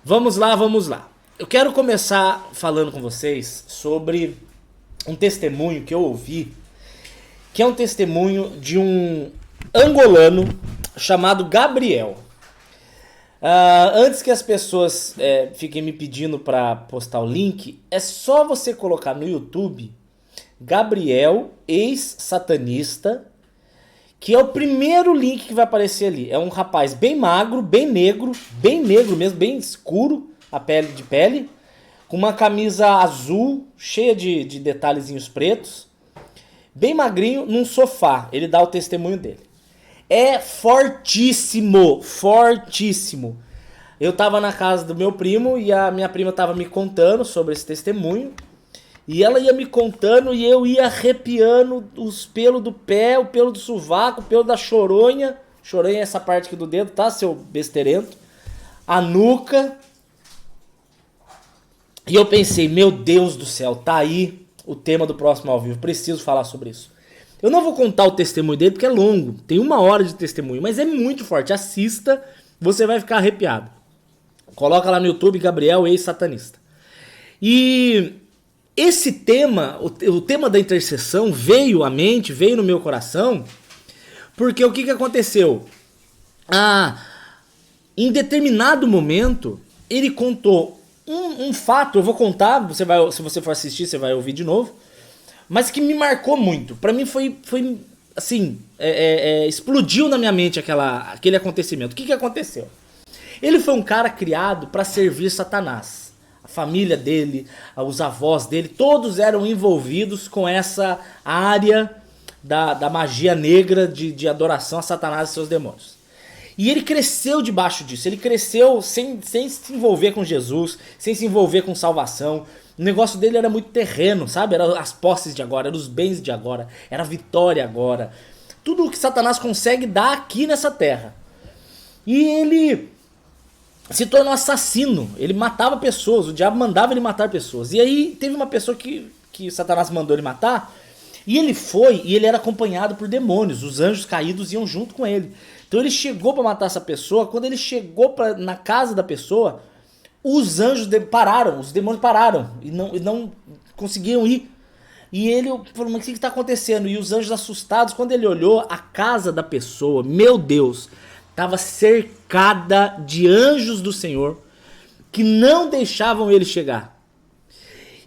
Vamos lá, vamos lá. Eu quero começar falando com vocês sobre um testemunho que eu ouvi, que é um testemunho de um angolano chamado Gabriel. Antes que as pessoas fiquem me pedindo para postar o link, é só você colocar no YouTube Gabriel, ex-satanista, que é o primeiro link que vai aparecer ali. É um rapaz bem magro, bem negro mesmo, bem escuro a pele de pele, com uma camisa azul, cheia de detalhezinhos pretos, bem magrinho, num sofá. Ele dá o testemunho dele. É fortíssimo, fortíssimo. Eu tava na casa do meu primo e a minha prima tava me contando sobre esse testemunho. E ela ia me contando e eu ia arrepiando os pelos do pé, o pelo do sovaco, o pelo da choronha. Choronha é essa parte aqui do dedo, tá, seu besteirento? A nuca. E eu pensei, meu Deus do céu, tá aí o tema do próximo ao vivo. Preciso falar sobre isso. Eu não vou contar o testemunho dele porque é longo. Tem 1 hora de testemunho, mas é muito forte. Assista, você vai ficar arrepiado. Coloca lá no YouTube, Gabriel, ex-satanista. E esse tema, o tema da intercessão veio à mente, veio no meu coração, porque o que aconteceu? Em determinado momento, ele contou um fato, eu vou contar, se você for assistir, você vai ouvir de novo, mas que me marcou muito. Pra mim foi assim, explodiu na minha mente aquele acontecimento. O que aconteceu? Ele foi um cara criado para servir Satanás. A família dele, os avós dele, todos eram envolvidos com essa área da magia negra de adoração a Satanás e seus demônios. E ele cresceu debaixo disso, ele cresceu sem se envolver com Jesus, sem se envolver com salvação. O negócio dele era muito terreno, sabe? Era as posses de agora, eram os bens de agora, era a vitória agora. Tudo o que Satanás consegue dar aqui nessa terra. E ele se tornou assassino, ele matava pessoas, o diabo mandava ele matar pessoas. E aí teve uma pessoa que Satanás mandou ele matar, e ele foi, e ele era acompanhado por demônios, os anjos caídos iam junto com ele. Então ele chegou para matar essa pessoa, quando ele chegou na casa da pessoa, os anjos pararam, os demônios pararam, e não conseguiam ir. E ele falou, mas o que está acontecendo? E os anjos assustados, quando ele olhou a casa da pessoa, meu Deus, estava cercada de anjos do Senhor que não deixavam ele chegar.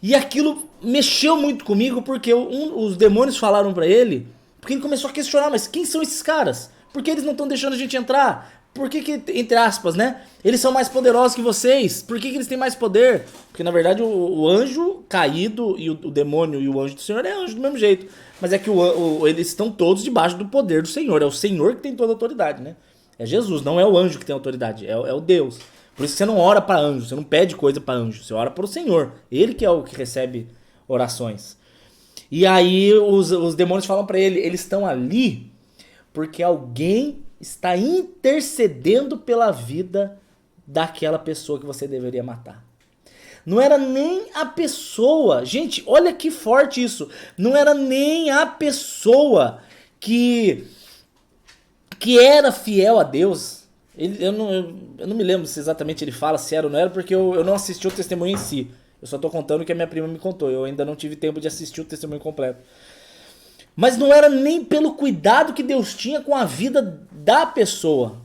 E aquilo mexeu muito comigo porque os demônios falaram para ele, porque ele começou a questionar, mas quem são esses caras? Por que eles não estão deixando a gente entrar? Por que, entre aspas, né? Eles são mais poderosos que vocês? Por que eles têm mais poder? Porque na verdade o anjo caído e o demônio e o anjo do Senhor é anjo do mesmo jeito. Mas é que eles estão todos debaixo do poder do Senhor. É o Senhor que tem toda a autoridade, né? É Jesus, não é o anjo que tem autoridade, é o Deus. Por isso que você não ora para anjo, você não pede coisa para anjo, você ora para o Senhor. Ele que é o que recebe orações. E aí os demônios falam para ele, eles estão ali porque alguém está intercedendo pela vida daquela pessoa que você deveria matar. Não era nem a pessoa, gente, olha que forte isso. Não era nem a pessoa que era fiel a Deus. Eu não me lembro se exatamente ele fala se era ou não era, porque eu não assisti o testemunho em si. Eu só tô contando o que a minha prima me contou. Eu ainda não tive tempo de assistir o testemunho completo. Mas não era nem pelo cuidado que Deus tinha com a vida da pessoa,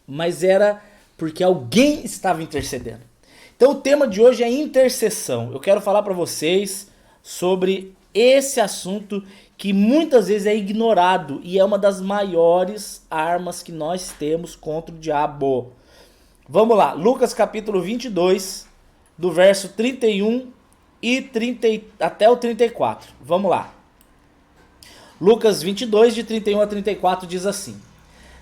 mas era porque alguém estava intercedendo. Então o tema de hoje é intercessão. Eu quero falar para vocês sobre esse assunto que muitas vezes é ignorado e é uma das maiores armas que nós temos contra o diabo. Vamos lá, Lucas capítulo 22, do verso 31 até o 34. Vamos lá. Lucas 22, de 31 a 34 diz assim: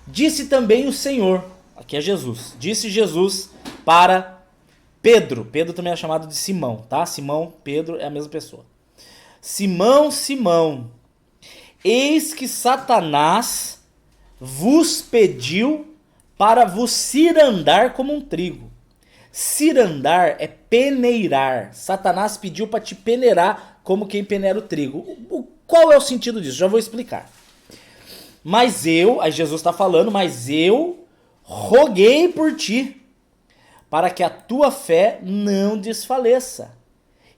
Disse também o Senhor, aqui é Jesus, disse Jesus para Pedro. Pedro também é chamado de Simão, tá? Simão, Pedro é a mesma pessoa. Simão, Simão, eis que Satanás vos pediu para vos cirandar como um trigo. Cirandar é peneirar. Satanás pediu para te peneirar como quem peneira o trigo. Qual é o sentido disso? Já vou explicar. Mas eu, aí Jesus está falando, mas eu roguei por ti, para que a tua fé não desfaleça.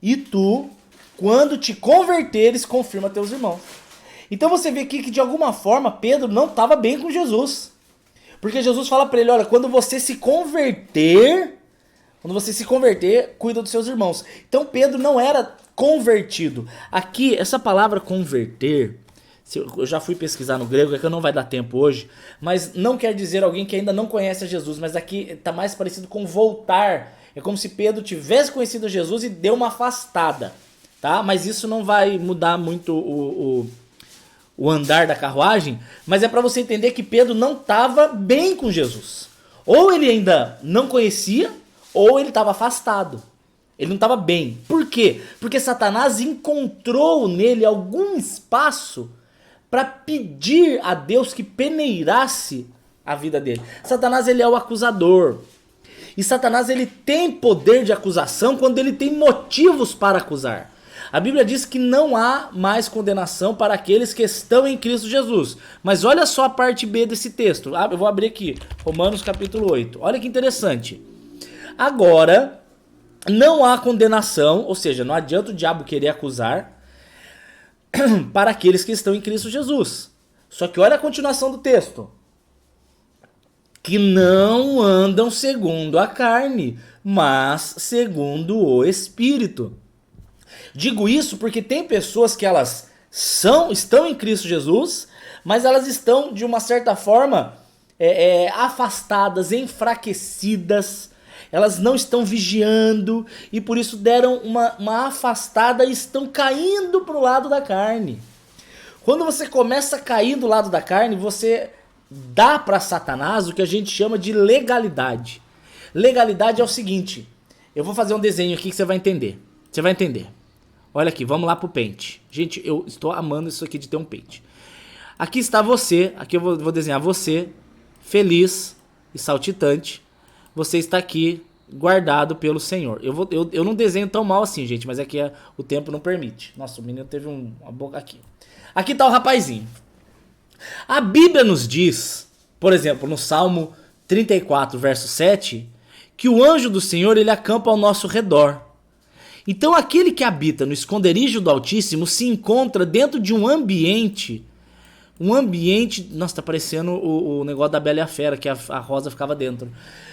E tu, quando te converteres, confirma teus irmãos. Então você vê aqui que de alguma forma Pedro não estava bem com Jesus. Porque Jesus fala para ele, olha, quando você se converter, cuida dos seus irmãos. Então Pedro não era convertido. Aqui, essa palavra converter, eu já fui pesquisar no grego, é que não vai dar tempo hoje, mas não quer dizer alguém que ainda não conhece a Jesus, mas aqui está mais parecido com voltar. É como se Pedro tivesse conhecido Jesus e deu uma afastada, tá? Mas isso não vai mudar muito o andar da carruagem, mas é para você entender que Pedro não estava bem com Jesus. Ou ele ainda não conhecia, ou ele estava afastado. Ele não estava bem. Por quê? Porque Satanás encontrou nele algum espaço para pedir a Deus que peneirasse a vida dele. Satanás, ele é o acusador. E Satanás, ele tem poder de acusação quando ele tem motivos para acusar. A Bíblia diz que não há mais condenação para aqueles que estão em Cristo Jesus. Mas olha só a parte B desse texto. Eu vou abrir aqui, Romanos capítulo 8. Olha que interessante. Agora, não há condenação, ou seja, não adianta o diabo querer acusar, para aqueles que estão em Cristo Jesus. Só que olha a continuação do texto. Que não andam segundo a carne, mas segundo o Espírito. Digo isso porque tem pessoas que elas estão em Cristo Jesus, mas elas estão de uma certa forma afastadas, enfraquecidas. Elas não estão vigiando e por isso deram uma afastada e estão caindo para o lado da carne. Quando você começa a cair do lado da carne, você dá para Satanás o que a gente chama de legalidade. Legalidade é o seguinte, eu vou fazer um desenho aqui que você vai entender. Você vai entender. Olha aqui, vamos lá pro pente. Gente, eu estou amando isso aqui de ter um pente. Aqui está você, aqui eu vou desenhar você, feliz e saltitante. Você está aqui guardado pelo Senhor. Eu não desenho tão mal assim, gente, mas é que o tempo não permite. Nossa, o menino teve uma boca aqui. Aqui está o rapazinho. A Bíblia nos diz, por exemplo, no Salmo 34, verso 7, que o anjo do Senhor, ele acampa ao nosso redor. Então aquele que habita no esconderijo do Altíssimo se encontra dentro de um ambiente, nossa, tá parecendo o negócio da Bela e a Fera, que a Rosa ficava dentro.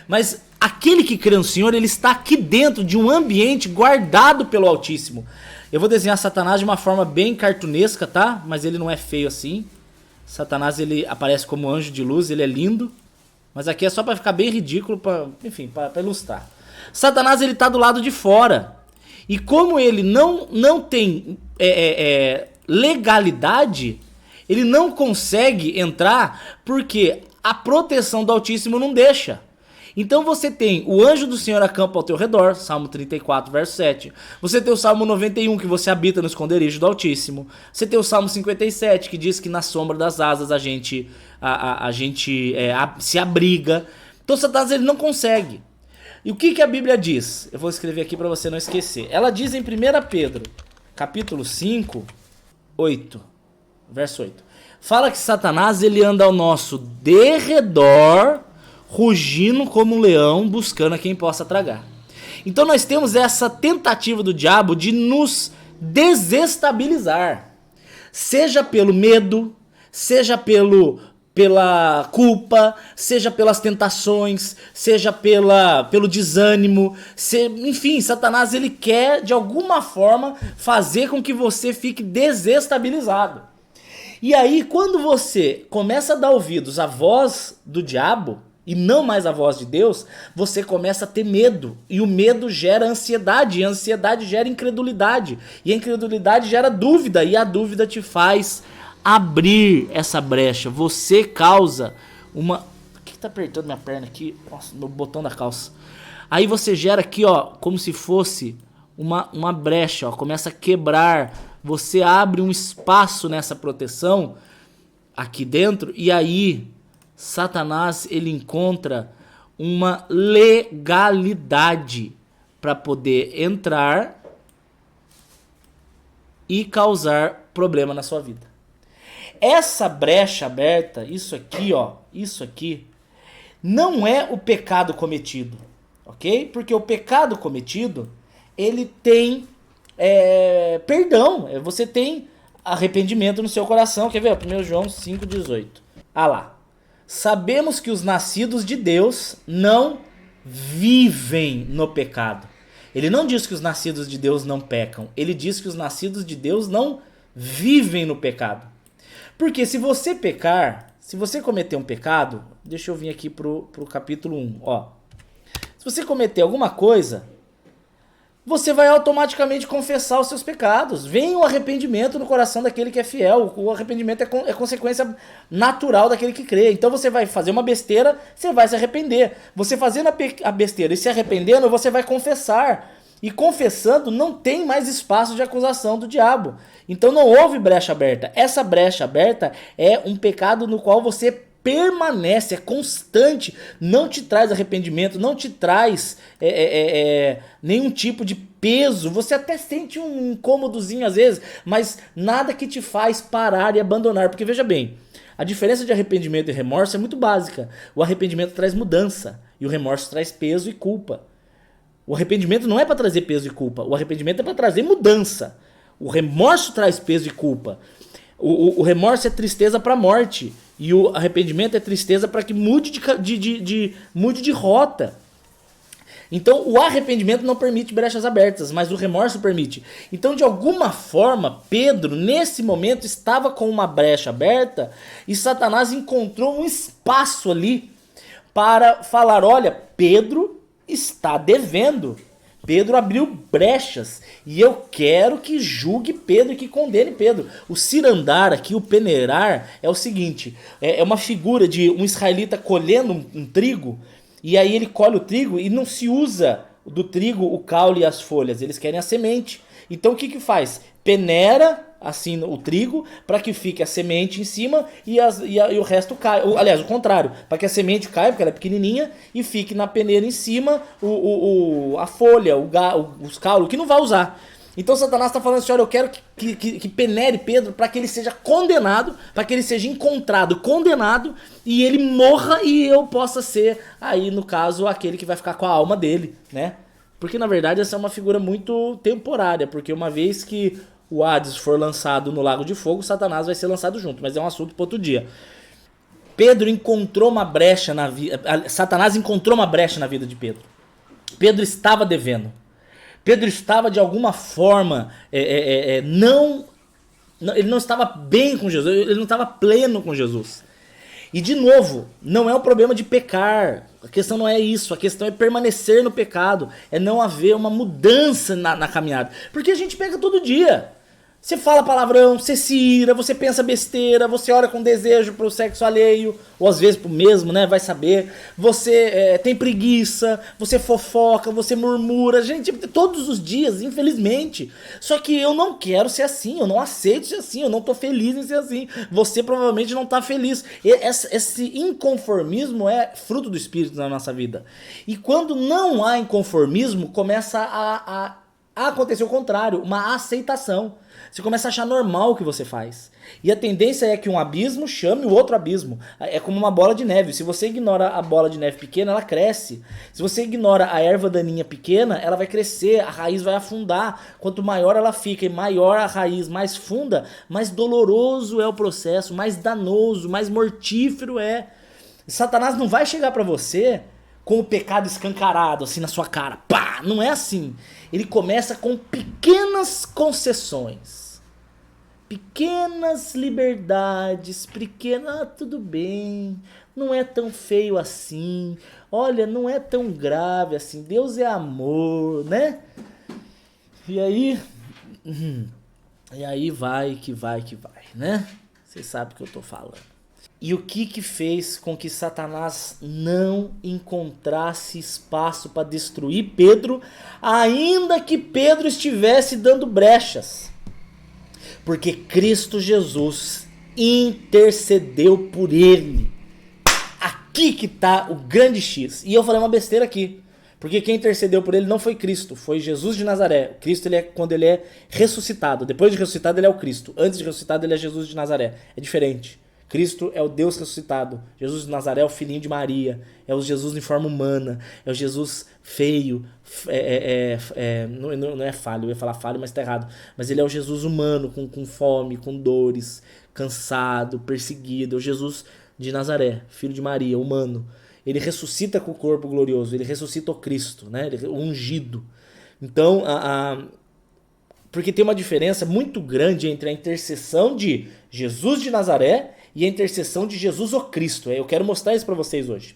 Mas aquele que crê no Senhor, ele está aqui dentro de um ambiente guardado pelo Altíssimo. Eu vou desenhar Satanás de uma forma bem cartunesca, tá? Mas ele não é feio assim. Satanás, ele aparece como anjo de luz, ele é lindo. Mas aqui é só para ficar bem ridículo, para ilustrar. Satanás, ele tá do lado de fora. E como ele não tem legalidade, ele não consegue entrar porque a proteção do Altíssimo não deixa. Então você tem o anjo do Senhor acampa ao teu redor, Salmo 34, verso 7. Você tem o Salmo 91, que você habita no esconderijo do Altíssimo. Você tem o Salmo 57, que diz que na sombra das asas a gente se abriga. Então Satanás, ele não consegue. E o que a Bíblia diz? Eu vou escrever aqui para você não esquecer. Ela diz em 1 Pedro, capítulo 5, 8, verso 8. Fala que Satanás, ele anda ao nosso derredor, rugindo como um leão, buscando a quem possa tragar. Então nós temos essa tentativa do diabo de nos desestabilizar. Seja pelo medo, seja pela culpa, seja pelas tentações, seja pelo desânimo, enfim, Satanás, ele quer de alguma forma fazer com que você fique desestabilizado. E aí, quando você começa a dar ouvidos à voz do diabo e não mais à voz de Deus, você começa a ter medo, e o medo gera ansiedade, e a ansiedade gera incredulidade, e a incredulidade gera dúvida, e a dúvida te faz abrir essa brecha. Você causa uma... O que tá apertando minha perna aqui? Nossa, meu botão da calça. Aí você gera aqui, ó, como se fosse uma brecha, ó, começa a quebrar. Você abre um espaço nessa proteção aqui dentro, e aí Satanás, ele encontra uma legalidade para poder entrar e causar problema na sua vida. Essa brecha aberta, isso aqui, ó, isso aqui, não é o pecado cometido. ok? Porque o pecado cometido, ele tem perdão, você tem arrependimento no seu coração. Quer ver? 1 João 5,18. Ah lá. Sabemos que os nascidos de Deus não vivem no pecado. Ele não diz que os nascidos de Deus não pecam. Ele diz que os nascidos de Deus não vivem no pecado. Porque se você pecar, se você cometer um pecado, deixa eu vir aqui pro capítulo 1, ó. Se você cometer alguma coisa, você vai automaticamente confessar os seus pecados. Vem o arrependimento no coração daquele que é fiel. O arrependimento é consequência natural daquele que crê. Então você vai fazer uma besteira, você vai se arrepender. Você fazendo a besteira e se arrependendo, você vai confessar. E confessando, não tem mais espaço de acusação do diabo. Então não houve brecha aberta. Essa brecha aberta é um pecado no qual você permanece, é constante, não te traz arrependimento, não te traz nenhum tipo de peso. Você até sente um incômodozinho às vezes, mas nada que te faz parar e abandonar. Porque veja bem, a diferença de arrependimento e remorso é muito básica. O arrependimento traz mudança e o remorso traz peso e culpa. O arrependimento não é para trazer peso e culpa, o arrependimento é para trazer mudança. O remorso traz peso e culpa. O remorso é tristeza para a morte. E o arrependimento é tristeza para que mude de rota. Então o arrependimento não permite brechas abertas, mas o remorso permite. Então de alguma forma Pedro nesse momento estava com uma brecha aberta e Satanás encontrou um espaço ali para falar, olha, Pedro está devendo. Pedro abriu brechas e eu quero que julgue Pedro e que condene Pedro. O cirandar aqui, o peneirar, é o seguinte, é uma figura de um israelita colhendo um trigo, e aí ele colhe o trigo e não se usa do trigo o caule e as folhas, eles querem a semente. Então o que faz? Peneira assim o trigo para que fique a semente em cima e o resto cai. Aliás, o contrário, para que a semente caia, porque ela é pequenininha, e fique na peneira em cima a folha, os caules, que não vai usar. Então Satanás está falando assim, olha, eu quero que penere Pedro para que ele seja condenado, para que ele seja encontrado condenado e ele morra e eu possa ser, aí no caso, aquele que vai ficar com a alma dele, né? Porque na verdade essa é uma figura muito temporária, porque uma vez que o Hades for lançado no lago de fogo, Satanás vai ser lançado junto, mas é um assunto para outro dia. Pedro encontrou uma brecha na vida, Satanás encontrou uma brecha na vida de Pedro. Pedro estava devendo. Pedro estava de alguma forma, ele não estava bem com Jesus, ele não estava pleno com Jesus. E de novo, não é um problema de pecar, a questão não é isso, a questão é permanecer no pecado, é não haver uma mudança na caminhada. Porque a gente peca todo dia. Você fala palavrão, você se ira, você pensa besteira, você ora com desejo pro sexo alheio, ou às vezes pro mesmo, né, vai saber. Você tem preguiça, você fofoca, você murmura, gente, todos os dias, infelizmente. Só que eu não quero ser assim, eu não aceito ser assim, eu não tô feliz em ser assim. Você provavelmente não tá feliz. Esse inconformismo é fruto do Espírito na nossa vida. E quando não há inconformismo, começa a acontecer o contrário, uma aceitação. Você começa a achar normal o que você faz. E a tendência é que um abismo chame o outro abismo. É como uma bola de neve. Se você ignora a bola de neve pequena, ela cresce. Se você ignora a erva daninha pequena, ela vai crescer, a raiz vai afundar. Quanto maior ela fica e maior a raiz, mais funda, mais doloroso é o processo, mais danoso, mais mortífero é. Satanás não vai chegar pra você com o pecado escancarado assim na sua cara. Pá! Não é assim. Ele começa com pequenas concessões. Pequenas liberdades, tudo bem, não é tão feio assim, olha, não é tão grave assim, Deus é amor, né? E aí vai, né? Vocês sabem o que eu tô falando. E o que fez com que Satanás não encontrasse espaço para destruir Pedro, ainda que Pedro estivesse dando brechas? Porque Cristo Jesus intercedeu por ele. Aqui que tá o grande X. E eu falei uma besteira aqui. Porque quem intercedeu por ele não foi Cristo, foi Jesus de Nazaré. Cristo, quando ele é ressuscitado. Depois de ressuscitado, ele é o Cristo. Antes de ressuscitado, ele é Jesus de Nazaré. É diferente. Cristo é o Deus ressuscitado. Jesus de Nazaré é o filhinho de Maria. É o Jesus em forma humana. É o Jesus feio. Não é falho, eu ia falar falho, mas tá errado. Mas ele é o Jesus humano, com fome, com dores, cansado, perseguido. É o Jesus de Nazaré, filho de Maria, humano. Ele ressuscita com o corpo glorioso. Ele ressuscita o Cristo, né? O ungido. Então, porque tem uma diferença muito grande entre a intercessão de Jesus de Nazaré e a intercessão de Jesus o Cristo. Eu quero mostrar isso para vocês hoje.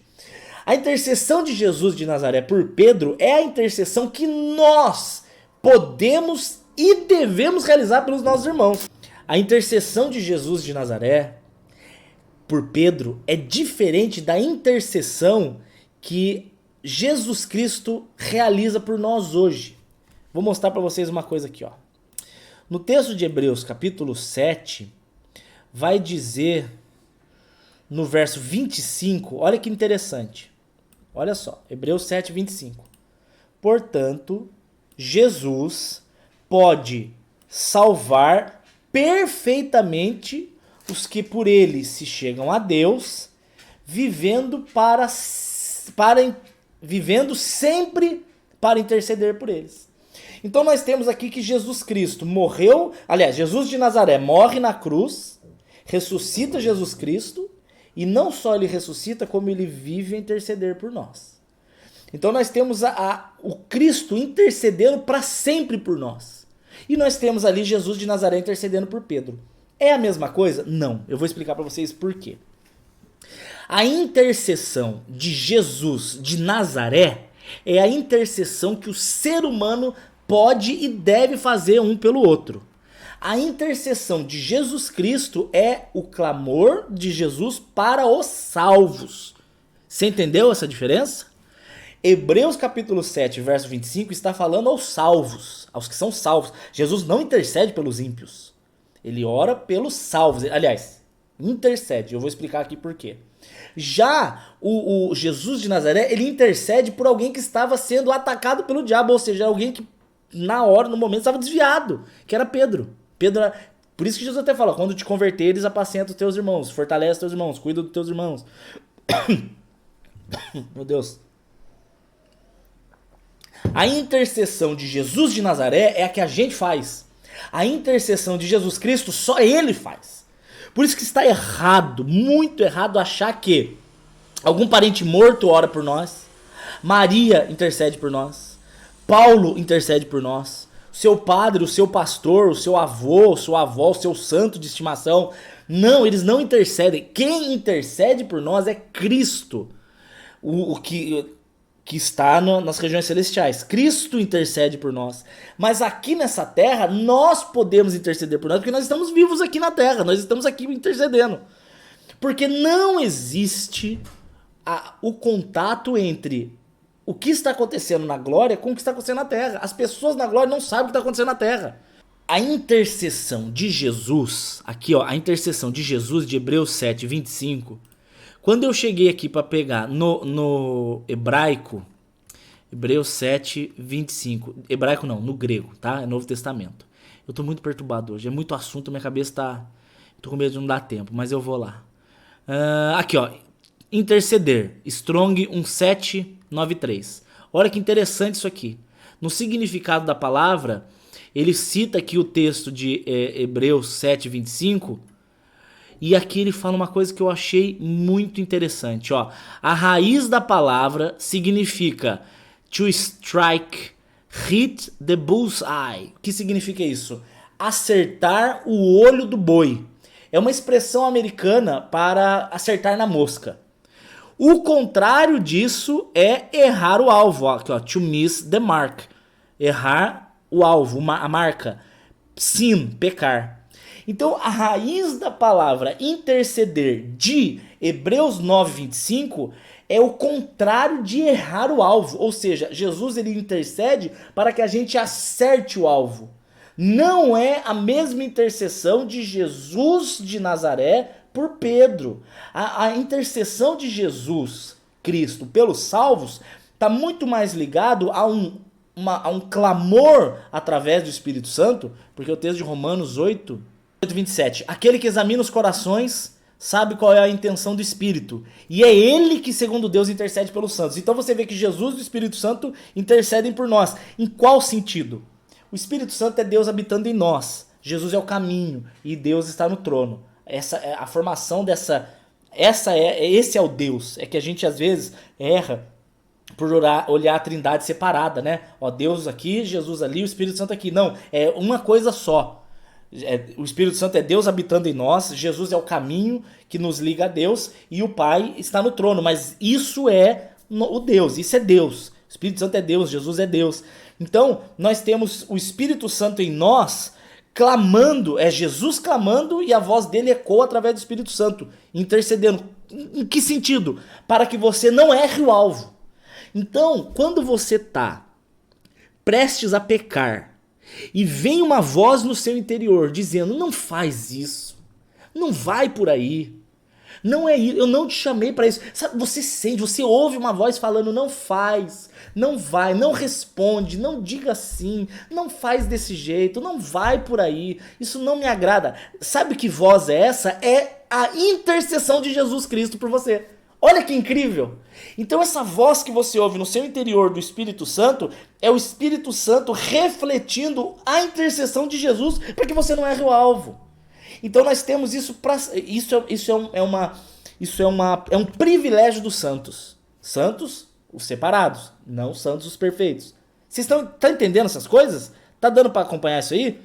A intercessão de Jesus de Nazaré por Pedro é a intercessão que nós podemos e devemos realizar pelos nossos irmãos. A intercessão de Jesus de Nazaré por Pedro é diferente da intercessão que Jesus Cristo realiza por nós hoje. Vou mostrar para vocês uma coisa aqui, ó. No texto de Hebreus, capítulo 7, vai dizer, no verso 25, olha que interessante. Olha só, Hebreus 7, 25. Portanto, Jesus pode salvar perfeitamente os que por ele se chegam a Deus, vivendo sempre para interceder por eles. Então nós temos aqui que Jesus Cristo morreu, aliás, Jesus de Nazaré morre na cruz, ressuscita Jesus Cristo, e não só ele ressuscita, como ele vive a interceder por nós. Então nós temos o Cristo intercedendo para sempre por nós. E nós temos ali Jesus de Nazaré intercedendo por Pedro. É a mesma coisa? Não. Eu vou explicar para vocês por quê. A intercessão de Jesus de Nazaré é a intercessão que o ser humano pode e deve fazer um pelo outro. A intercessão de Jesus Cristo é o clamor de Jesus para os salvos. Você entendeu essa diferença? Hebreus capítulo 7, verso 25 está falando aos salvos, aos que são salvos. Jesus não intercede pelos ímpios. Ele ora pelos salvos. Aliás, intercede. Eu vou explicar aqui por quê. Já o Jesus de Nazaré, ele intercede por alguém que estava sendo atacado pelo diabo, ou seja, alguém que na hora, no momento, estava desviado, que era Pedro. Por isso que Jesus até fala, quando te converteres, apacenta os teus irmãos, fortalece os teus irmãos, cuida dos teus irmãos. Meu Deus. A intercessão de Jesus de Nazaré é a que a gente faz. A intercessão de Jesus Cristo, só ele faz. Por isso que está errado, muito errado, achar que algum parente morto ora por nós, Maria intercede por nós, Paulo intercede por nós, o seu padre, o seu pastor, o seu avô, sua avó, o seu santo de estimação. Não, eles não intercedem. Quem intercede por nós é Cristo, o que está nas regiões celestiais. Cristo intercede por nós. Mas aqui nessa terra, nós podemos interceder por nós, porque nós estamos vivos aqui na terra, nós estamos aqui intercedendo. Porque não existe o contato entre o que está acontecendo na glória com o que está acontecendo na terra. As pessoas na glória não sabem o que está acontecendo na terra. A intercessão de Jesus, aqui ó, a intercessão de Jesus de Hebreus 7, 25, quando eu cheguei aqui para pegar no hebraico, Hebreus 7, 25, hebraico não, no grego, tá? É Novo Testamento. Eu tô muito perturbado hoje, é muito assunto, minha cabeça tá... Tô com medo de não dar tempo, mas eu vou lá. Aqui ó, interceder, Strong 1793. Olha que interessante isso aqui. No significado da palavra, ele cita aqui o texto de Hebreus 7, 25, e aqui ele fala uma coisa que eu achei muito interessante. Ó. A raiz da palavra significa to strike, hit the bullseye. O que significa isso? Acertar o olho do boi. É uma expressão americana para acertar na mosca. O contrário disso é errar o alvo. Ó, aqui, ó, to miss the mark. Errar o alvo, a marca. Sin, pecar. Então, a raiz da palavra interceder de Hebreus 9, 25 é o contrário de errar o alvo. Ou seja, Jesus ele intercede para que a gente acerte o alvo. Não é a mesma intercessão de Jesus de Nazaré por Pedro. A intercessão de Jesus Cristo pelos salvos está muito mais ligado a um clamor através do Espírito Santo, porque o texto de Romanos 8, 27, aquele que examina os corações sabe qual é a intenção do Espírito. E é ele que, segundo Deus, intercede pelos santos. Então você vê que Jesus e o Espírito Santo intercedem por nós. Em qual sentido? O Espírito Santo é Deus habitando em nós. Jesus é o caminho e Deus está no trono. Essa é a formação dessa... Esse é o Deus. É que a gente às vezes erra por olhar a trindade separada, né? Ó, Deus aqui, Jesus ali, o Espírito Santo aqui. Não, é uma coisa só. O Espírito Santo é Deus habitando em nós, Jesus é o caminho que nos liga a Deus e o Pai está no trono, mas isso é o Deus, isso é Deus. O Espírito Santo é Deus, Jesus é Deus. Então, nós temos o Espírito Santo em nós clamando, é Jesus clamando e a voz dele ecoa através do Espírito Santo, intercedendo. Em que sentido? Para que você não erre o alvo. Então, quando você está prestes a pecar e vem uma voz no seu interior dizendo, não faz isso, não vai por aí, não é isso, eu não te chamei para isso. Sabe, você sente, você ouve uma voz falando, não faz, não vai, não responde, não diga assim, não faz desse jeito, não vai por aí, isso não me agrada. Sabe que voz é essa? É a intercessão de Jesus Cristo por você. Olha que incrível! Então essa voz que você ouve no seu interior do Espírito Santo é o Espírito Santo refletindo a intercessão de Jesus para que você não erre o alvo. Então nós temos isso para é um privilégio dos santos. Santos, os separados, não santos os perfeitos. Vocês estão entendendo essas coisas? Tá dando para acompanhar isso aí?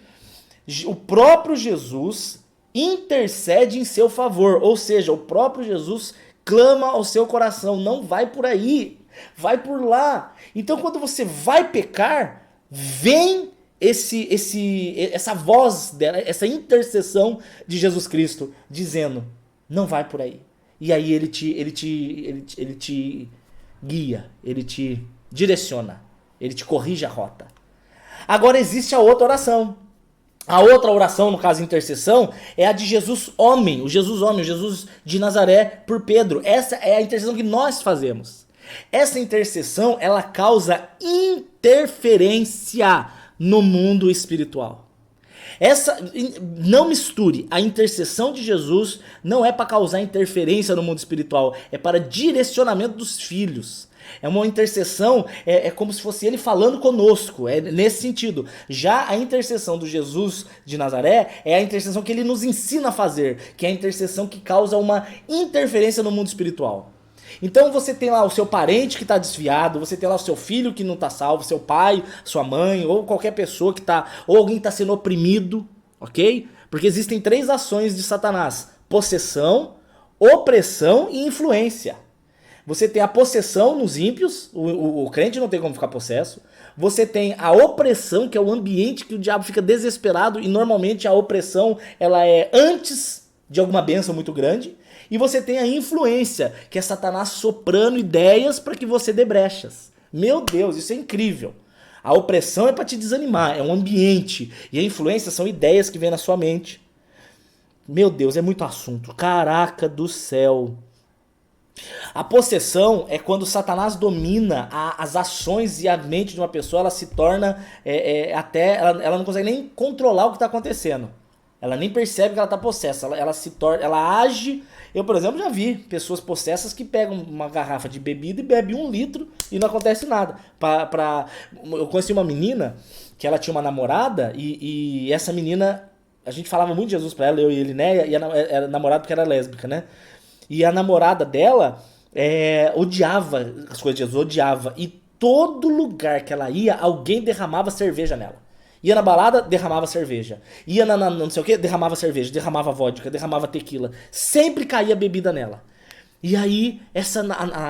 O próprio Jesus intercede em seu favor, ou seja, o próprio Jesus clama ao seu coração, não vai por aí, vai por lá. Então quando você vai pecar, vem essa voz dela, essa intercessão de Jesus Cristo, dizendo, não vai por aí. E aí ele te guia, ele te direciona, ele te corrige a rota. Agora existe a outra oração. A outra oração, no caso intercessão, é a de Jesus homem, o Jesus de Nazaré por Pedro. Essa é a intercessão que nós fazemos. Essa intercessão, ela causa interferência no mundo espiritual. Não misture, a intercessão de Jesus não é para causar interferência no mundo espiritual, é para direcionamento dos filhos. É uma intercessão, é como se fosse ele falando conosco, é nesse sentido. Já a intercessão do Jesus de Nazaré é a intercessão que ele nos ensina a fazer, que é a intercessão que causa uma interferência no mundo espiritual. Então você tem lá o seu parente que está desviado, você tem lá o seu filho que não está salvo, seu pai, sua mãe, ou qualquer pessoa que está, ou alguém que está sendo oprimido, ok? Porque existem 3 ações de Satanás: possessão, opressão e influência. Você tem a possessão nos ímpios, o crente não tem como ficar possesso. Você tem a opressão, que é o ambiente que o diabo fica desesperado, e normalmente a opressão ela é antes de alguma bênção muito grande. E você tem a influência, que é Satanás soprando ideias para que você dê brechas. Meu Deus, isso é incrível. A opressão é para te desanimar, é um ambiente. E a influência são ideias que vêm na sua mente. Meu Deus, é muito assunto. Caraca do céu. A possessão é quando Satanás domina as ações e a mente de uma pessoa, ela se torna ela não consegue nem controlar o que está acontecendo. Ela nem percebe que ela está possessa, ela age. Eu, por exemplo, já vi pessoas possessas que pegam uma garrafa de bebida e bebem 1 litro e não acontece nada. Eu conheci uma menina que ela tinha uma namorada e essa menina, a gente falava muito de Jesus pra ela, eu e ele, né? E era namorada porque era lésbica, né? E a namorada dela odiava as coisas de Jesus, odiava. E todo lugar que ela ia, alguém derramava cerveja nela. Ia na balada, derramava cerveja. Ia na não sei o que, derramava cerveja, derramava vodka, derramava tequila. Sempre caía bebida nela. E aí,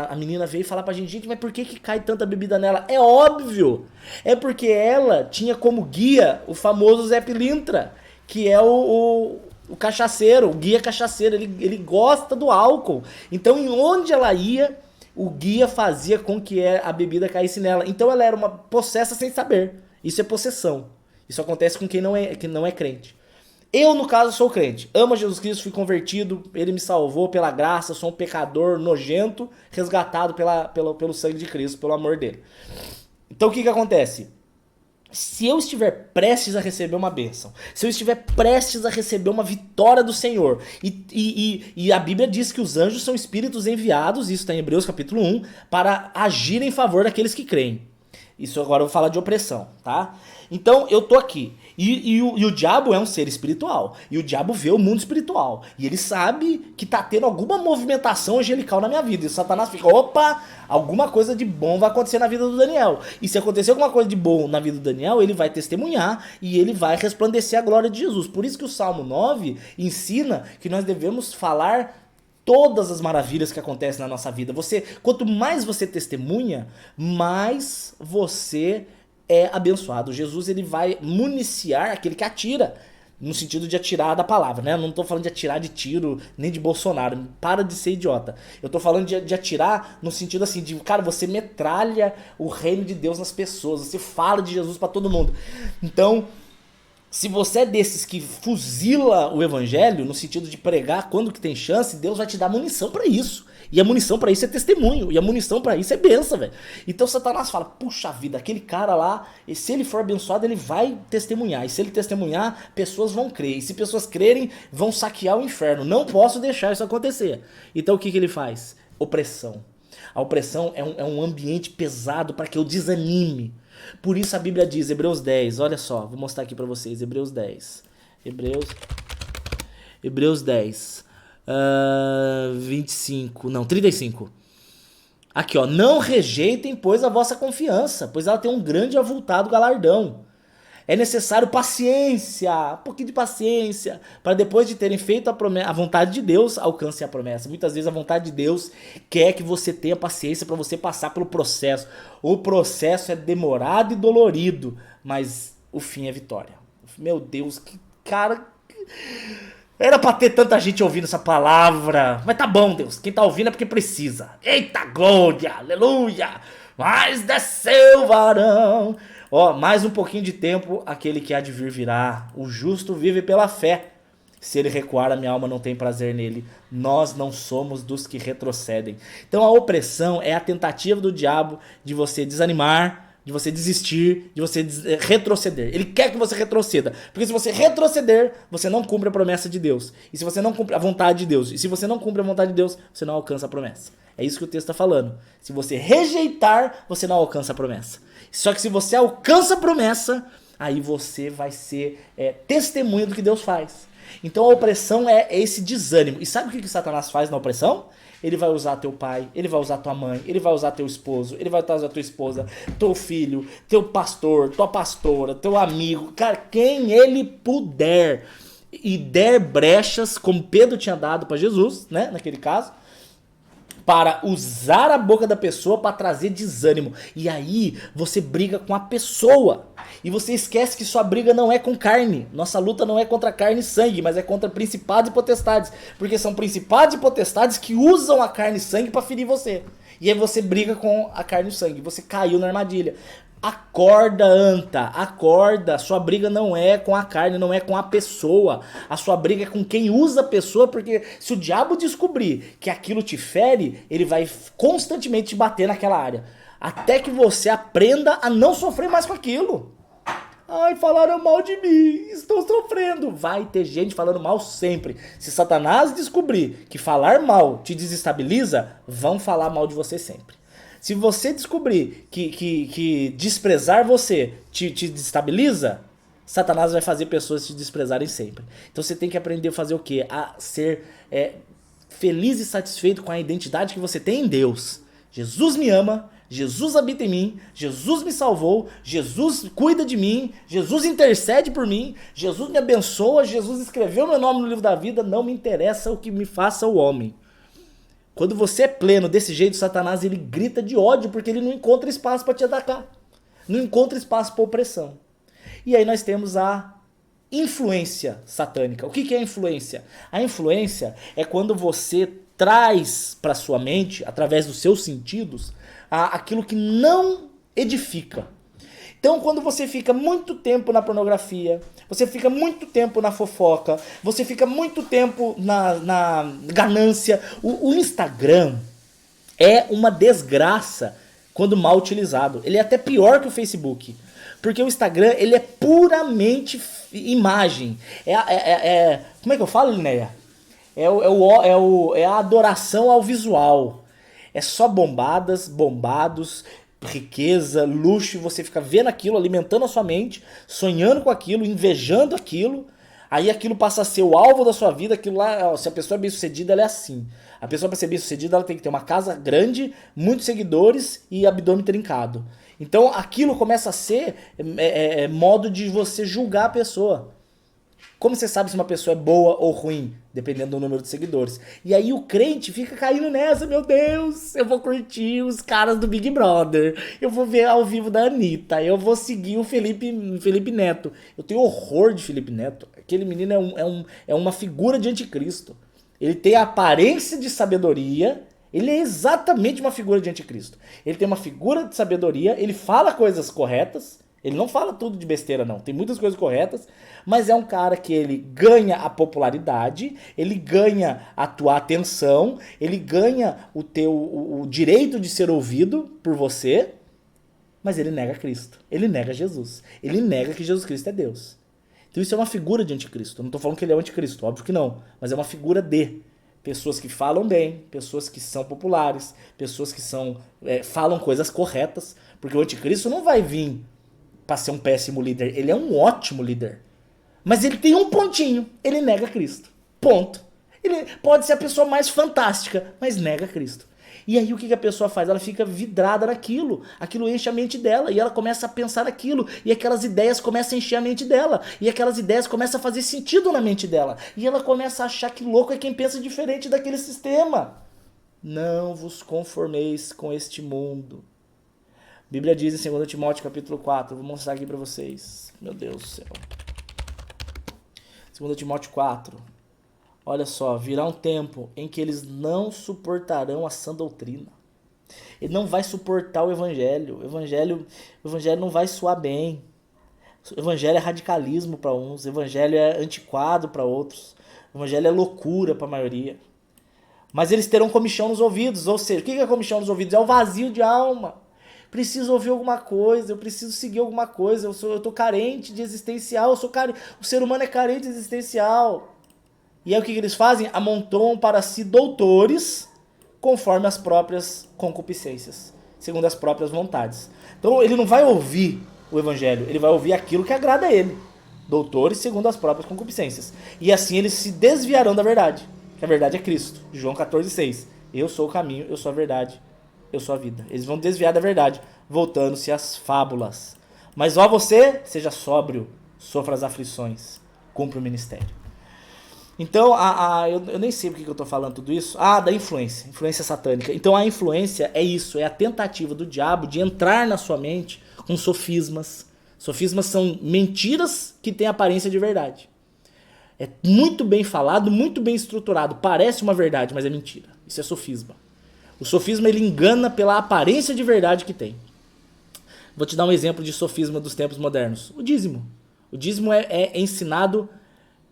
a menina veio falar pra gente, mas por que cai tanta bebida nela? É óbvio! É porque ela tinha como guia o famoso Zé Pilintra, que é o cachaceiro, o guia cachaceiro, ele gosta do álcool. Então, em onde ela ia, o guia fazia com que a bebida caísse nela. Então, ela era uma possessa sem saber. Isso é possessão. Isso acontece com quem não é crente. Eu, no caso, sou crente. Amo Jesus Cristo, fui convertido, ele me salvou pela graça, sou um pecador nojento, resgatado pelo sangue de Cristo, pelo amor dele. Então, o que acontece? se eu estiver prestes a receber uma bênção, se eu estiver prestes a receber uma vitória do Senhor, e a Bíblia diz que os anjos são espíritos enviados, isso está em Hebreus capítulo 1, para agir em favor daqueles que creem. Isso agora eu vou falar de opressão, tá? Então eu tô aqui. E o diabo é um ser espiritual. E o diabo vê o mundo espiritual. E ele sabe que tá tendo alguma movimentação angelical na minha vida. E o Satanás fica, opa, alguma coisa de bom vai acontecer na vida do Daniel. E se acontecer alguma coisa de bom na vida do Daniel, ele vai testemunhar e ele vai resplandecer a glória de Jesus. Por isso que o Salmo 9 ensina que nós devemos falar todas as maravilhas que acontecem na nossa vida. Quanto mais você testemunha, mais você é abençoado. Jesus, ele vai municiar aquele que atira, no sentido de atirar da palavra, né? Eu não tô falando de atirar de tiro, nem de Bolsonaro. Para de ser idiota. Eu tô falando de atirar no sentido assim, de, cara, você metralha o reino de Deus nas pessoas. Você fala de Jesus pra todo mundo. Então, se você é desses que fuzila o evangelho, no sentido de pregar quando que tem chance, Deus vai te dar munição pra isso. E a munição pra isso é testemunho. E a munição pra isso é benção, velho. Então Satanás fala, puxa vida, aquele cara lá, e se ele for abençoado, ele vai testemunhar. E se ele testemunhar, pessoas vão crer. E se pessoas crerem, vão saquear o inferno. Não posso deixar isso acontecer. Então o que ele faz? Opressão. A opressão é um ambiente pesado para que eu desanime. Por isso a Bíblia diz, Hebreus 10, olha só, vou mostrar aqui pra vocês, Hebreus 10, Hebreus 10, 35, aqui ó, não rejeitem, pois, a vossa confiança, pois ela tem um grande e avultado galardão. É necessário paciência, um pouquinho de paciência, para depois de terem feito a vontade de Deus, alcancem a promessa. Muitas vezes a vontade de Deus quer que você tenha paciência para você passar pelo processo. O processo é demorado e dolorido, mas o fim é vitória. Meu Deus, que cara... Era pra ter tanta gente ouvindo essa palavra. Mas tá bom, Deus, quem tá ouvindo é porque precisa. Eita glória, aleluia, mas desceu o varão... Ó, mais um pouquinho de tempo, aquele que há de vir virá. O justo vive pela fé. Se ele recuar, a minha alma não tem prazer nele. Nós não somos dos que retrocedem. Então a opressão é a tentativa do diabo de você desanimar, de você desistir, de você retroceder. Ele quer que você retroceda. Porque se você retroceder, você não cumpre a promessa de Deus. E se você não cumpre a vontade de Deus, e se você não cumpre a vontade de Deus, você não alcança a promessa. É isso que o texto está falando. Se você rejeitar, você não alcança a promessa. Só que se você alcança a promessa, aí você vai ser testemunha do que Deus faz. Então a opressão é esse desânimo. E sabe o que Satanás faz na opressão? Ele vai usar teu pai, ele vai usar tua mãe, ele vai usar teu esposo, ele vai usar tua esposa, teu filho, teu pastor, tua pastora, teu amigo, cara, quem ele puder e der brechas, como Pedro tinha dado para Jesus, né, naquele caso, para usar a boca da pessoa para trazer desânimo. E aí você briga com a pessoa. E você esquece que sua briga não é com carne. Nossa luta não é contra carne e sangue, mas é contra principados e potestades. Porque são principados e potestades que usam a carne e sangue para ferir você. E aí você briga com a carne e o sangue. Você caiu na armadilha. Acorda, anta, acorda. Sua briga não é com a carne, não é com a pessoa. A sua briga é com quem usa a pessoa, porque se o diabo descobrir que aquilo te fere, ele vai constantemente te bater naquela área. Até que você aprenda a não sofrer mais com aquilo. Ai, falaram mal de mim, estou sofrendo. Vai ter gente falando mal sempre. Se Satanás descobrir que falar mal te desestabiliza, vão falar mal de você sempre. Se você descobrir que desprezar você te desestabiliza, Satanás vai fazer pessoas te desprezarem sempre. Então você tem que aprender a fazer o quê? A ser feliz e satisfeito com a identidade que você tem em Deus. Jesus me ama, Jesus habita em mim, Jesus me salvou, Jesus cuida de mim, Jesus intercede por mim, Jesus me abençoa, Jesus escreveu meu nome no livro da vida, não me interessa o que me faça o homem. Quando você é pleno desse jeito, Satanás ele grita de ódio porque ele não encontra espaço para te atacar. Não encontra espaço para opressão. E aí nós temos a influência satânica. O que é a influência? A influência é quando você traz para sua mente, através dos seus sentidos, aquilo que não edifica. Então, quando você fica muito tempo na pornografia, você fica muito tempo na fofoca, você fica muito tempo na ganância, o Instagram é uma desgraça quando mal utilizado. Ele é até pior que o Facebook. Porque o Instagram, ele é puramente imagem. Como é que eu falo, Linéia? É a adoração ao visual. É só bombados, riqueza, luxo. Você fica vendo aquilo, alimentando a sua mente, sonhando com aquilo, invejando aquilo. Aí aquilo passa a ser o alvo da sua vida. Aquilo lá, ó, se a pessoa é bem sucedida, ela é assim. A pessoa, para ser bem sucedida, ela tem que ter uma casa grande, muitos seguidores e abdômen trincado. Então aquilo começa a ser modo de você julgar a pessoa. Como você sabe se uma pessoa é boa ou ruim? Dependendo do número de seguidores. E aí o crente fica caindo nessa, meu Deus, eu vou curtir os caras do Big Brother, eu vou ver ao vivo da Anitta, eu vou seguir o Felipe Neto. Eu tenho horror de Felipe Neto. Aquele menino é uma figura de anticristo. Ele tem a aparência de sabedoria, ele é exatamente uma figura de anticristo. Ele tem uma figura de sabedoria, ele fala coisas corretas, ele não fala tudo de besteira, não. Tem muitas coisas corretas, mas é um cara que ele ganha a popularidade, ele ganha a tua atenção, ele ganha o direito de ser ouvido por você, mas ele nega Cristo. Ele nega Jesus. Ele nega que Jesus Cristo é Deus. Então isso é uma figura de anticristo. Eu não estou falando que ele é o anticristo, óbvio que não. Mas é uma figura de pessoas que falam bem, pessoas que são populares, pessoas que falam coisas corretas, porque o anticristo não vai vir para ser um péssimo líder, ele é um ótimo líder. Mas ele tem um pontinho, ele nega Cristo. Ponto. Ele pode ser a pessoa mais fantástica, mas nega Cristo. E aí o que a pessoa faz? Ela fica vidrada naquilo, aquilo enche a mente dela, e ela começa a pensar naquilo, e aquelas ideias começam a encher a mente dela, e aquelas ideias começam a fazer sentido na mente dela, e ela começa a achar que louco é quem pensa diferente daquele sistema. Não vos conformeis com este mundo. A Bíblia diz em 2 Timóteo capítulo 4, vou mostrar aqui para vocês. Meu Deus do céu. 2 Timóteo 4. Olha só, virá um tempo em que eles não suportarão a sã doutrina. Ele não vai suportar o evangelho. O evangelho não vai soar bem. O evangelho é radicalismo para uns, o evangelho é antiquado para outros. O evangelho é loucura para a maioria. Mas eles terão comichão nos ouvidos, ou seja, o que é comichão nos ouvidos? É o vazio de alma. Preciso ouvir alguma coisa, eu preciso seguir alguma coisa, eu tô carente de existencial, o ser humano é carente existencial. E aí o que eles fazem? Amontoam para si doutores conforme as próprias concupiscências, segundo as próprias vontades. Então ele não vai ouvir o evangelho, ele vai ouvir aquilo que agrada a ele. Doutores segundo as próprias concupiscências. E assim eles se desviarão da verdade, que a verdade é Cristo. João 14,6. Eu sou o caminho, eu sou a verdade, eu sou a vida. Eles vão desviar da verdade, voltando-se às fábulas. Mas ó você, seja sóbrio, sofra as aflições, cumpra o ministério. Então, eu nem sei por que eu estou falando tudo isso. Da influência satânica. Então a influência é isso, é a tentativa do diabo de entrar na sua mente com sofismas. Sofismas são mentiras que têm aparência de verdade. É muito bem falado, muito bem estruturado. Parece uma verdade, mas é mentira. Isso é sofisma. O sofisma ele engana pela aparência de verdade que tem. Vou te dar um exemplo de sofisma dos tempos modernos. O dízimo. O dízimo é ensinado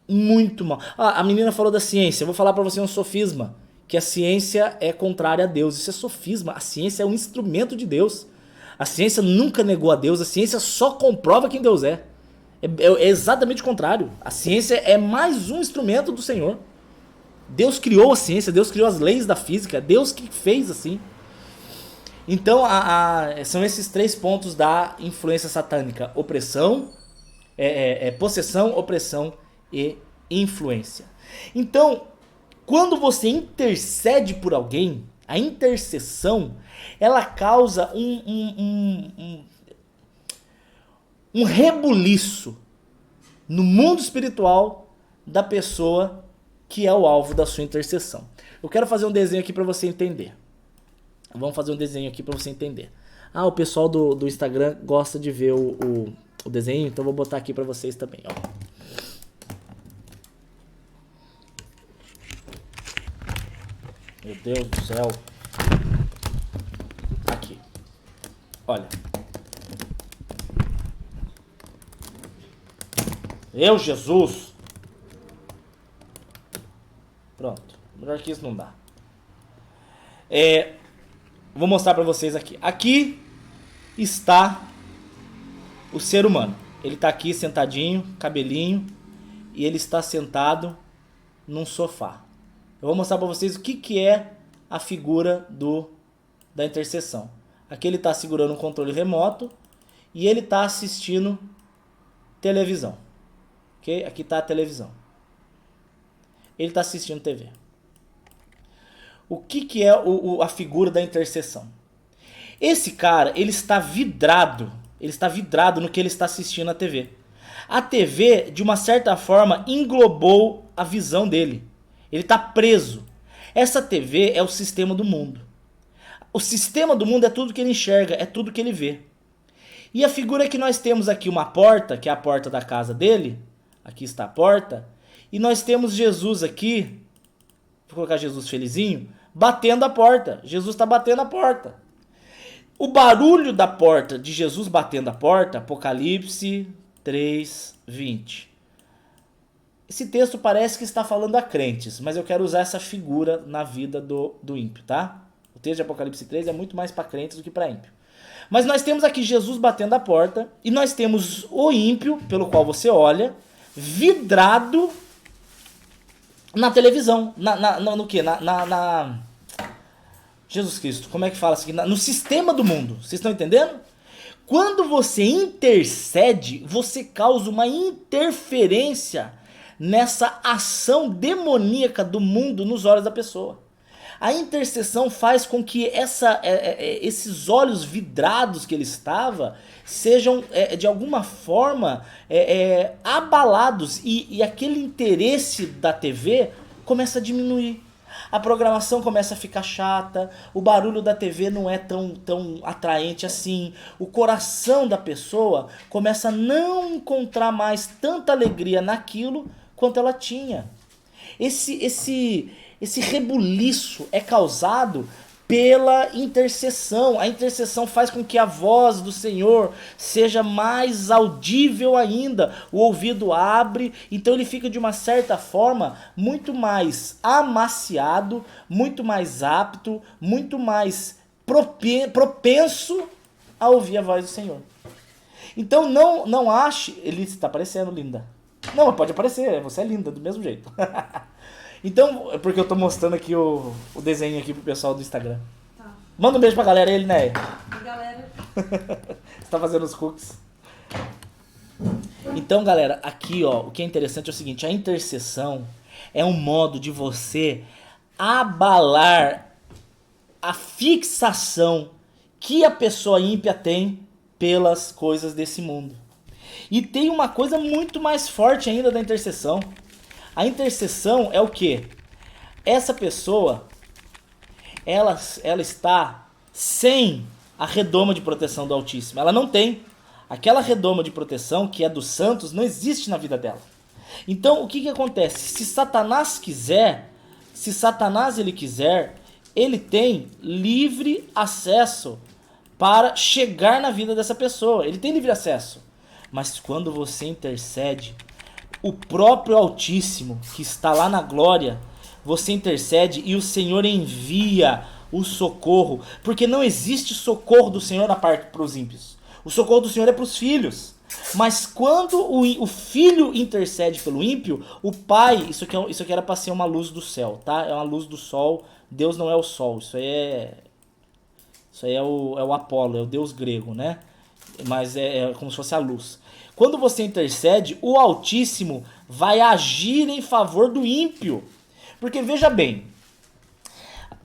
muito mal. A menina falou da ciência. Eu vou falar para você um sofisma. Que a ciência é contrária a Deus. Isso é sofisma. A ciência é um instrumento de Deus. A ciência nunca negou a Deus. A ciência só comprova quem Deus é. É exatamente o contrário. A ciência é mais um instrumento do Senhor. Deus criou a ciência, Deus criou as leis da física, Deus que fez assim. Então, são esses 3 pontos da influência satânica: opressão, possessão, opressão e influência. Então, quando você intercede por alguém, a intercessão, ela causa um rebuliço no mundo espiritual da pessoa que é o alvo da sua intercessão. Eu quero fazer um desenho aqui para você entender. Vamos fazer um desenho aqui para você entender. O pessoal do Instagram gosta de ver o desenho, então eu vou botar aqui para vocês também. Ó. Meu Deus do céu. Aqui. Olha. Meu Jesus. Pronto. Melhor que isso não dá. Vou mostrar para vocês aqui. Aqui está o ser humano. Ele está aqui sentadinho, cabelinho, e ele está sentado num sofá. Eu vou mostrar para vocês o que é a figura da intercessão. Aqui ele está segurando um controle remoto e ele está assistindo televisão. Okay? Aqui está a televisão. Ele está assistindo TV. O que é a figura da intercessão? Esse cara, ele está vidrado no que ele está assistindo na TV. A TV, de uma certa forma, englobou a visão dele. Ele está preso. Essa TV é o sistema do mundo. O sistema do mundo é tudo que ele enxerga, é tudo que ele vê. E a figura que nós temos aqui, uma porta, que é a porta da casa dele. Aqui está a porta. E nós temos Jesus aqui, vou colocar Jesus felizinho, batendo a porta. Jesus está batendo a porta. O barulho da porta, de Jesus batendo a porta, Apocalipse 3:20. Esse texto parece que está falando a crentes, mas eu quero usar essa figura na vida do ímpio, tá? O texto de Apocalipse 3 é muito mais para crentes do que para ímpio. Mas nós temos aqui Jesus batendo a porta, e nós temos o ímpio, pelo qual você olha, vidrado na televisão. No quê? Jesus Cristo, como é que fala isso aqui? No sistema do mundo. Vocês estão entendendo? Quando você intercede, você causa uma interferência nessa ação demoníaca do mundo nos olhos da pessoa. A intercessão faz com que esses olhos vidrados que ele estava sejam, de alguma forma, abalados. E aquele interesse da TV começa a diminuir. A programação começa a ficar chata, o barulho da TV não é tão atraente assim. O coração da pessoa começa a não encontrar mais tanta alegria naquilo quanto ela tinha. Esse rebuliço é causado pela intercessão. A intercessão faz com que a voz do Senhor seja mais audível ainda. O ouvido abre, então ele fica de uma certa forma muito mais amaciado, muito mais apto, muito mais propenso a ouvir a voz do Senhor. Então não ache... Ele está aparecendo, linda. Não, mas pode aparecer, você é linda do mesmo jeito. Então, é porque eu tô mostrando aqui o desenho aqui pro pessoal do Instagram. Tá. Manda um beijo pra galera aí, né? E galera? Você tá fazendo os cookies. Então, galera, aqui, ó, o que é interessante é o seguinte, a intercessão é um modo de você abalar a fixação que a pessoa ímpia tem pelas coisas desse mundo. E tem uma coisa muito mais forte ainda da intercessão. A intercessão é o quê? Essa pessoa, ela está sem a redoma de proteção do Altíssimo. Ela não tem. Aquela redoma de proteção que é dos santos não existe na vida dela. Então, o que acontece? Se Satanás ele quiser, ele tem livre acesso para chegar na vida dessa pessoa. Ele tem livre acesso. Mas quando você intercede, o próprio Altíssimo, que está lá na glória, você intercede e o Senhor envia o socorro. Porque não existe socorro do Senhor na parte para os ímpios. O socorro do Senhor é para os filhos. Mas quando o filho intercede pelo ímpio, o pai... Isso aqui era para ser uma luz do céu, tá? É uma luz do sol. Deus não é o sol. Isso aí é o Apolo, é o deus grego, né? Mas é como se fosse a luz. Quando você intercede, o Altíssimo vai agir em favor do ímpio. Porque veja bem,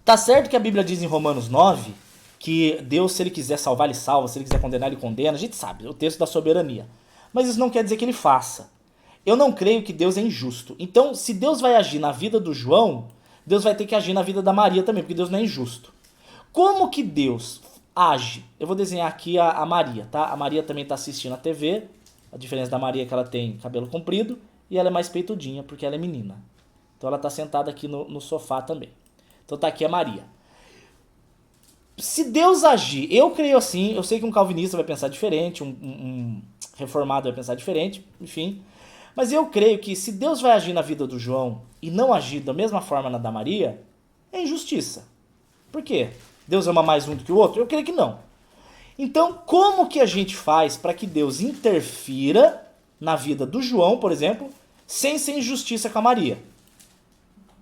tá certo que a Bíblia diz em Romanos 9 que Deus, se ele quiser salvar, ele salva, se ele quiser condenar, ele condena. A gente sabe, o texto da soberania. Mas isso não quer dizer que ele faça. Eu não creio que Deus é injusto. Então, se Deus vai agir na vida do João, Deus vai ter que agir na vida da Maria também, porque Deus não é injusto. Como que Deus age? Eu vou desenhar aqui a Maria, tá? A Maria também está assistindo a TV. A diferença da Maria é que ela tem cabelo comprido e ela é mais peitudinha porque ela é menina. Então ela está sentada aqui no sofá também. Então tá aqui a Maria. Se Deus agir, eu creio assim, eu sei que um calvinista vai pensar diferente, um reformado vai pensar diferente, enfim. Mas eu creio que se Deus vai agir na vida do João e não agir da mesma forma na da Maria, é injustiça. Por quê? Deus ama mais um do que o outro? Eu creio que não. Então, como que a gente faz para que Deus interfira na vida do João, por exemplo, sem ser injustiça com a Maria?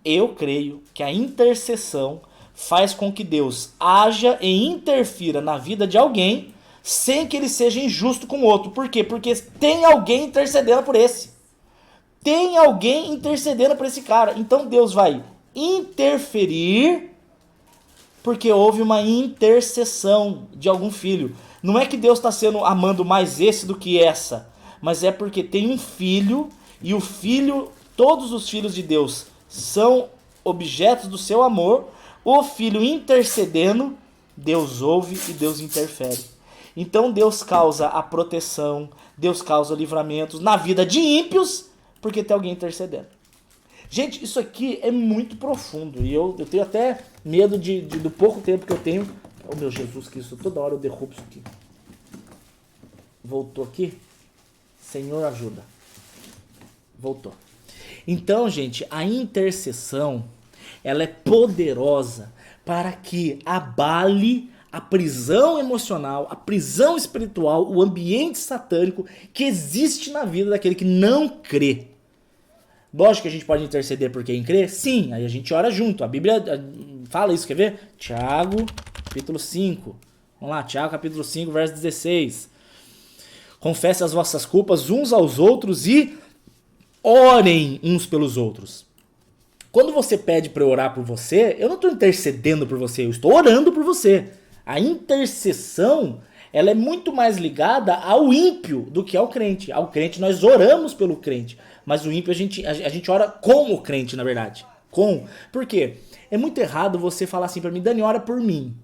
Eu creio que a intercessão faz com que Deus haja e interfira na vida de alguém sem que ele seja injusto com o outro. Por quê? Porque tem alguém intercedendo por esse. Tem alguém intercedendo por esse cara. Então Deus vai interferir porque houve uma intercessão de algum filho. Não é que Deus está amando mais esse do que essa, mas é porque tem um filho e o filho, todos os filhos de Deus são objetos do seu amor. O filho intercedendo, Deus ouve e Deus interfere. Então Deus causa a proteção, Deus causa livramentos na vida de ímpios, porque tem alguém intercedendo. Gente, isso aqui é muito profundo e eu tenho até medo do pouco tempo que eu tenho. Oh meu Jesus Cristo, toda hora eu derrubo isso aqui. Voltou aqui? Senhor, ajuda. Voltou. Então, gente, a intercessão, ela é poderosa para que abale a prisão emocional, a prisão espiritual, o ambiente satânico que existe na vida daquele que não crê. Lógico que a gente pode interceder por quem crê? Sim, aí a gente ora junto. A Bíblia fala isso, quer ver? Tiago, capítulo 5. Vamos lá, Tiago, capítulo 5, verso 16. Confesse as vossas culpas uns aos outros e orem uns pelos outros. Quando você pede para eu orar por você, eu não estou intercedendo por você, eu estou orando por você. A intercessão, ela é muito mais ligada ao ímpio do que ao crente. Ao crente nós oramos pelo crente, mas o ímpio a gente ora com o crente, na verdade. Por quê? É muito errado você falar assim para mim, Dani, ora por mim.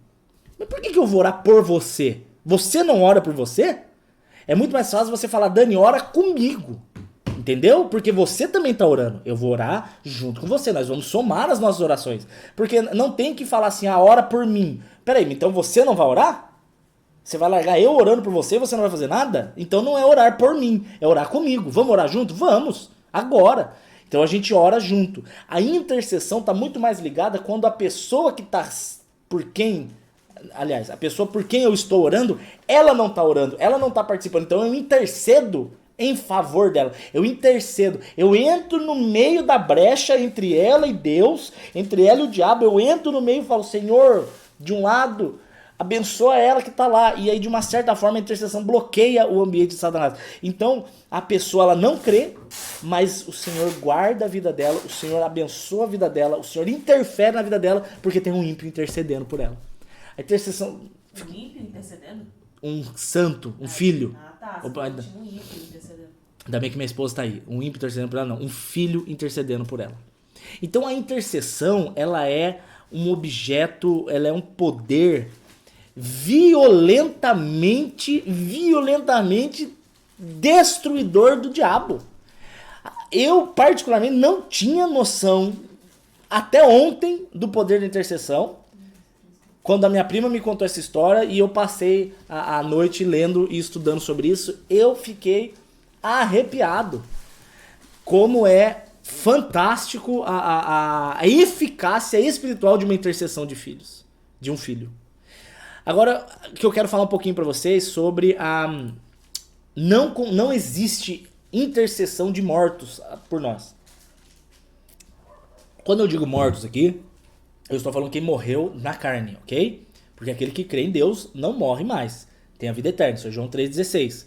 Mas por que eu vou orar por você? Você não ora por você? É muito mais fácil você falar, Dani, ora comigo. Entendeu? Porque você também tá orando. Eu vou orar junto com você. Nós vamos somar as nossas orações. Porque não tem que falar assim, ora por mim. Peraí, então você não vai orar? Você vai largar eu orando por você e você não vai fazer nada? Então não é orar por mim, é orar comigo. Vamos orar junto? Vamos. Agora. Então a gente ora junto. A intercessão tá muito mais ligada quando a pessoa que tá por quem... Aliás, a pessoa por quem eu estou orando, ela não tá orando, ela não tá participando. Então eu intercedo em favor dela. Eu intercedo. Eu entro no meio da brecha entre ela e Deus, entre ela e o diabo. Eu entro no meio e falo, Senhor, de um lado, abençoa ela que está lá. E aí, de uma certa forma, a intercessão bloqueia o ambiente de Satanás. Então, a pessoa ela não crê, mas o Senhor guarda a vida dela, o Senhor abençoa a vida dela, o Senhor interfere na vida dela, porque tem um ímpio intercedendo por ela. A intercessão... Um ímpio intercedendo? Um santo, um filho. Ah, tá. Um ímpio intercedendo. Ainda bem que minha esposa está aí. Um ímpio intercedendo por ela, não. Um filho intercedendo por ela. Então a intercessão, ela é um objeto, ela é um poder violentamente destruidor do diabo. Eu, particularmente, não tinha noção, até ontem, do poder da intercessão. Quando a minha prima me contou essa história e eu passei a noite lendo e estudando sobre isso, eu fiquei arrepiado. Como é fantástico a eficácia espiritual de uma intercessão de filhos, de um filho. Agora, que eu quero falar um pouquinho para vocês sobre não existe intercessão de mortos por nós. Quando eu digo mortos aqui, eu estou falando quem morreu na carne, ok? Porque aquele que crê em Deus não morre mais. Tem a vida eterna, isso é João 3,16.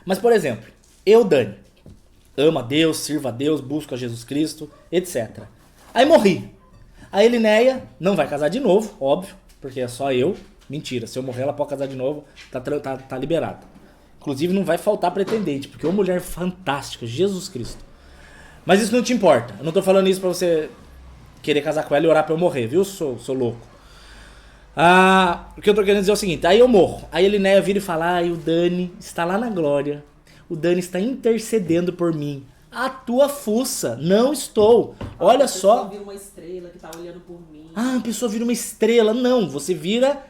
Mas, por exemplo, eu, Dani, amo a Deus, sirvo a Deus, busco a Jesus Cristo, etc. Aí morri. A Elinéia não vai casar de novo, óbvio, porque é só eu. Mentira, se eu morrer ela pode casar de novo, tá liberada. Inclusive não vai faltar pretendente, porque é uma mulher fantástica, Jesus Cristo. Mas isso não te importa, eu não tô falando isso pra você querer casar com ela e orar pra eu morrer, viu, sou louco. O que eu tô querendo dizer é o seguinte, aí eu morro, aí a Elinéia vira e fala, o Dani está lá na glória, o Dani está intercedendo por mim. A tua fuça, não estou. Olha só. A pessoa vira uma estrela que tá olhando por mim. A pessoa vira uma estrela. Não, você vira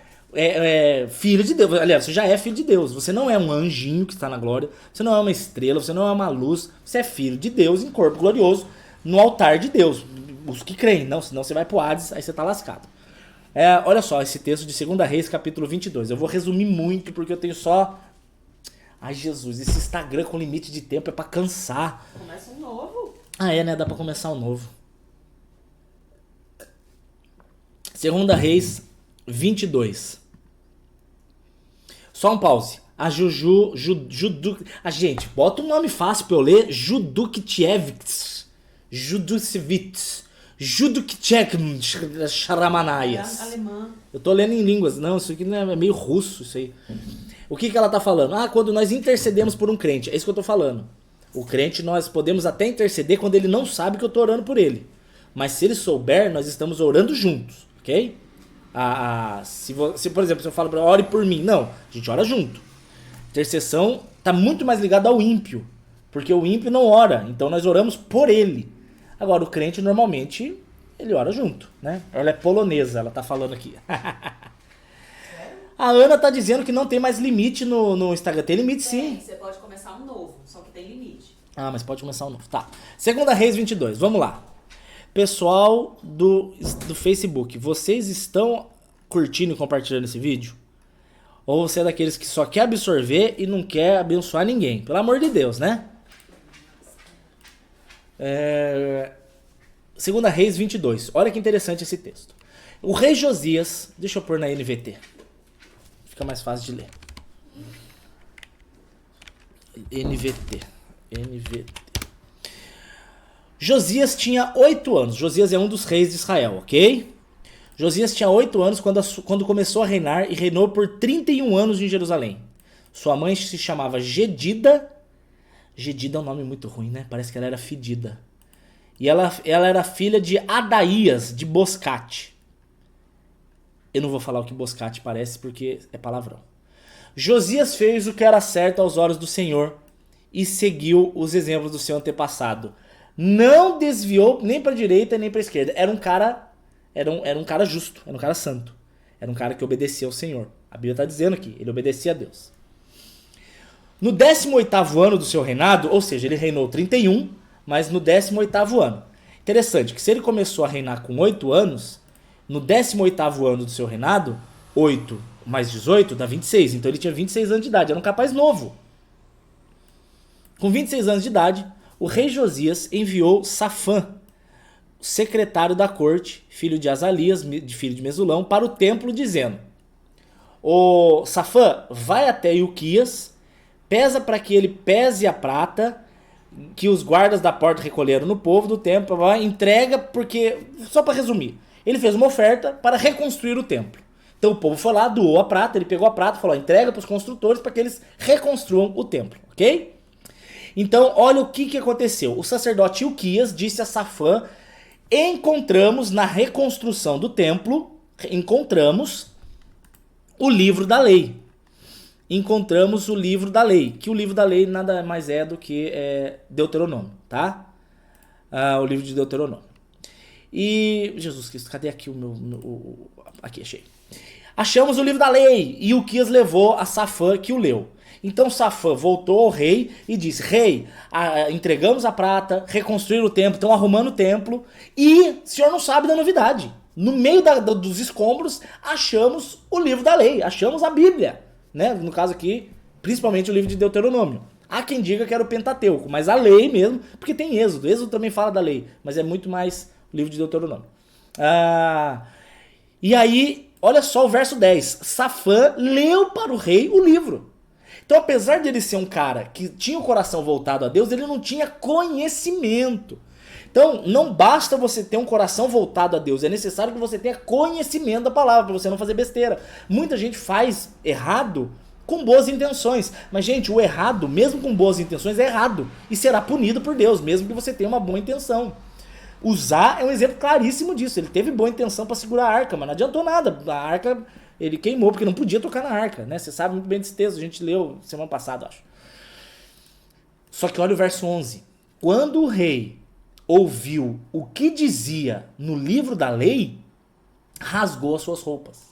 filho de Deus. Aliás, você já é filho de Deus. Você não é um anjinho que está na glória. Você não é uma estrela, você não é uma luz. Você é filho de Deus em corpo glorioso, no altar de Deus. Os que creem, não, senão você vai pro Hades, aí você tá lascado. Olha só, esse texto de 2 Reis, capítulo 22. Eu vou resumir muito, porque eu tenho só... Ai, Jesus, esse Instagram com limite de tempo é pra cansar. Começa um novo. Né? Dá pra começar um novo. 2 Reis 22. Só um pause. A gente, bota um nome fácil pra eu ler. Juduktievits. Sharamanayas. Alemã. Eu tô lendo em línguas. Não, isso aqui não é meio russo, isso aí. O que ela tá falando? Quando nós intercedemos por um crente. É isso que eu tô falando. O crente, nós podemos até interceder quando ele não sabe que eu tô orando por ele. Mas se ele souber, nós estamos orando juntos, ok? Se por exemplo, se eu falo pra ore por mim. Não, a gente ora junto. Intercessão tá muito mais ligada ao ímpio. Porque o ímpio não ora. Então nós oramos por ele. Agora, o crente, normalmente, ele ora junto, né? Ela é polonesa, ela tá falando aqui. A Ana tá dizendo que não tem mais limite no Instagram. Tem limite sim. Você pode começar um novo, só que tem limite. Mas pode começar um novo. Tá. 2 Reis 22, vamos lá. Pessoal do Facebook, vocês estão curtindo e compartilhando esse vídeo? Ou você é daqueles que só quer absorver e não quer abençoar ninguém? Pelo amor de Deus, né? 2 Reis 22. Olha que interessante esse texto. O rei Josias... Deixa eu pôr na NVT. Fica mais fácil de ler. NVT. Josias tinha 8 anos. Josias é um dos reis de Israel, ok? Josias tinha 8 anos quando começou a reinar e reinou por 31 anos em Jerusalém. Sua mãe se chamava Gedida. Gedida é um nome muito ruim, né? Parece que ela era fedida. E ela era filha de Adaías, de Boscate. Eu não vou falar o que Boscate parece porque é palavrão. Josias fez o que era certo aos olhos do Senhor e seguiu os exemplos do seu antepassado. Não desviou nem para a direita nem para a esquerda. Era um cara justo, era um cara santo. Era um cara que obedecia ao Senhor. A Bíblia está dizendo aqui, ele obedecia a Deus. No 18º ano do seu reinado, ou seja, ele reinou 31, mas no 18º ano. Interessante que se ele começou a reinar com 8 anos, no 18º ano do seu reinado, 8 mais 18 dá 26. Então ele tinha 26 anos de idade, era um rapaz novo. Com 26 anos de idade, o rei Josias enviou Safã, secretário da corte, filho de Azalias, filho de Mesulão, para o templo, dizendo: "O Safã, vai até Ilquias, pesa para que ele pese a prata que os guardas da porta recolheram no povo do templo, entrega, porque, só para resumir, ele fez uma oferta para reconstruir o templo. Então o povo foi lá, doou a prata, ele pegou a prata e falou: entrega para os construtores para que eles reconstruam o templo, ok? Então, olha o que aconteceu. O sacerdote Ilquias disse a Safã: encontramos na reconstrução do templo, encontramos o livro da lei. Encontramos o livro da lei, que o livro da lei nada mais é do que Deuteronômio, tá? O livro de Deuteronômio. E, Jesus Cristo, cadê aqui aqui, achei. Achamos o livro da lei, e Ilquias levou a Safã, que o leu. Então Safã voltou ao rei e disse: rei, entregamos a prata, reconstruíram o templo, estão arrumando o templo, e o senhor não sabe da novidade. No meio dos escombros, achamos o livro da lei, achamos a Bíblia, né? No caso aqui, principalmente o livro de Deuteronômio. Há quem diga que era o Pentateuco, mas a lei mesmo, porque tem Êxodo. Êxodo também fala da lei, mas é muito mais o livro de Deuteronômio. E aí, olha só o verso 10. Safã leu para o rei o livro. Então, apesar de ele ser um cara que tinha o coração voltado a Deus, ele não tinha conhecimento. Então, não basta você ter um coração voltado a Deus, é necessário que você tenha conhecimento da palavra, para você não fazer besteira. Muita gente faz errado com boas intenções, mas, gente, o errado, mesmo com boas intenções, é errado e será punido por Deus, mesmo que você tenha uma boa intenção. Uzá é um exemplo claríssimo disso. Ele teve boa intenção para segurar a arca, mas não adiantou nada. A arca, ele queimou, porque não podia tocar na arca, né? Você sabe muito bem desse texto, a gente leu semana passada, acho. Só que olha o verso 11. Quando o rei ouviu o que dizia no livro da lei, rasgou as suas roupas.